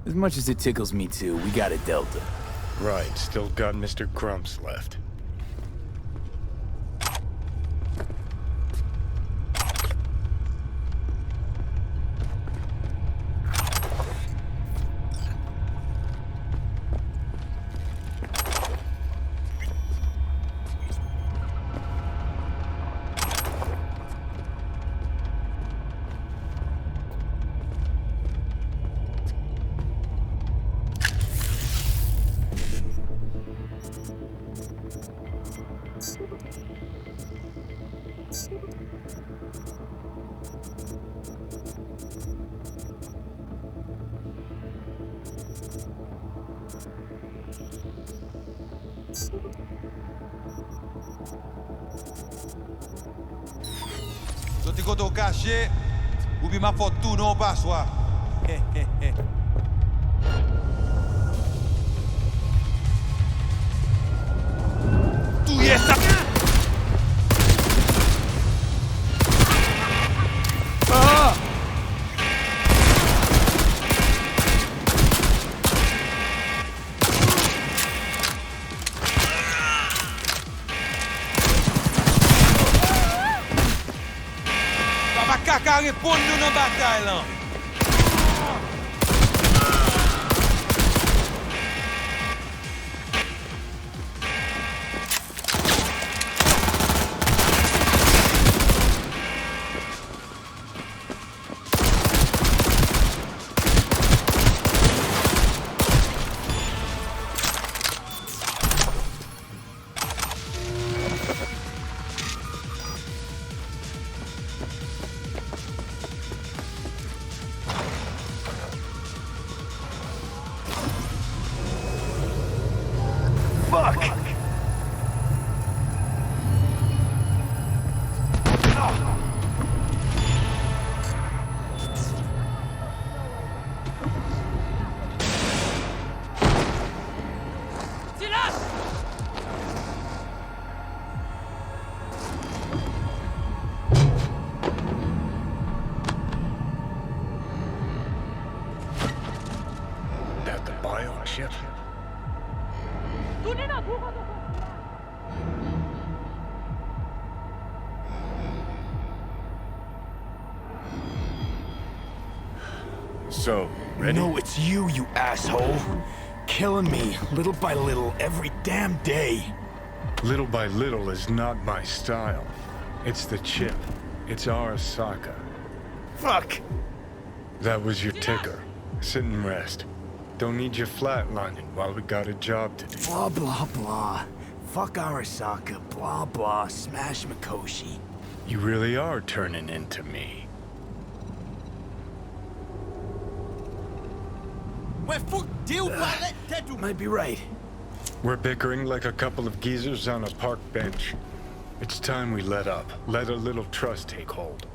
As much as it tickles me too, we got a Delta. Right, still got Mr. Grumps left. So ti koto caché, ou bien ma fortune au passoire. Tu y es Kaka repon nou nan batay lan. So, ready? No, it's you, you asshole. Killing me, little by little, every damn day. Little by little is not my style. It's the chip. It's Arasaka. Fuck! That was your ticker. Sit and rest. Don't need you flatlining while we got a job to do. Blah, blah, blah. Fuck Arasaka, blah, blah, smash Mikoshi. You really are turning into me. Might be right. We're bickering like a couple of geezers on a park bench. It's time we let up. Let a little trust take hold.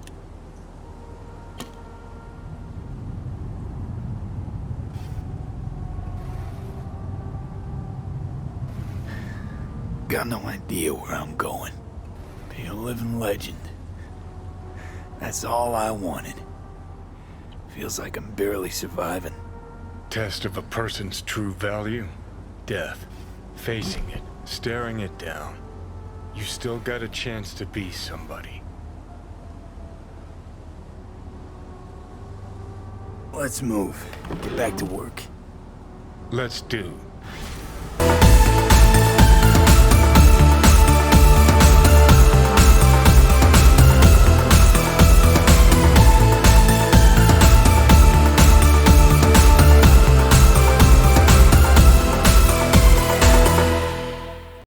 Got no idea where I'm going. Be a living legend. That's all I wanted. Feels like I'm barely surviving. Test of a person's true value? Death. Facing it. Staring it down. You still got a chance to be somebody. Let's move. Get back to work. Let's do.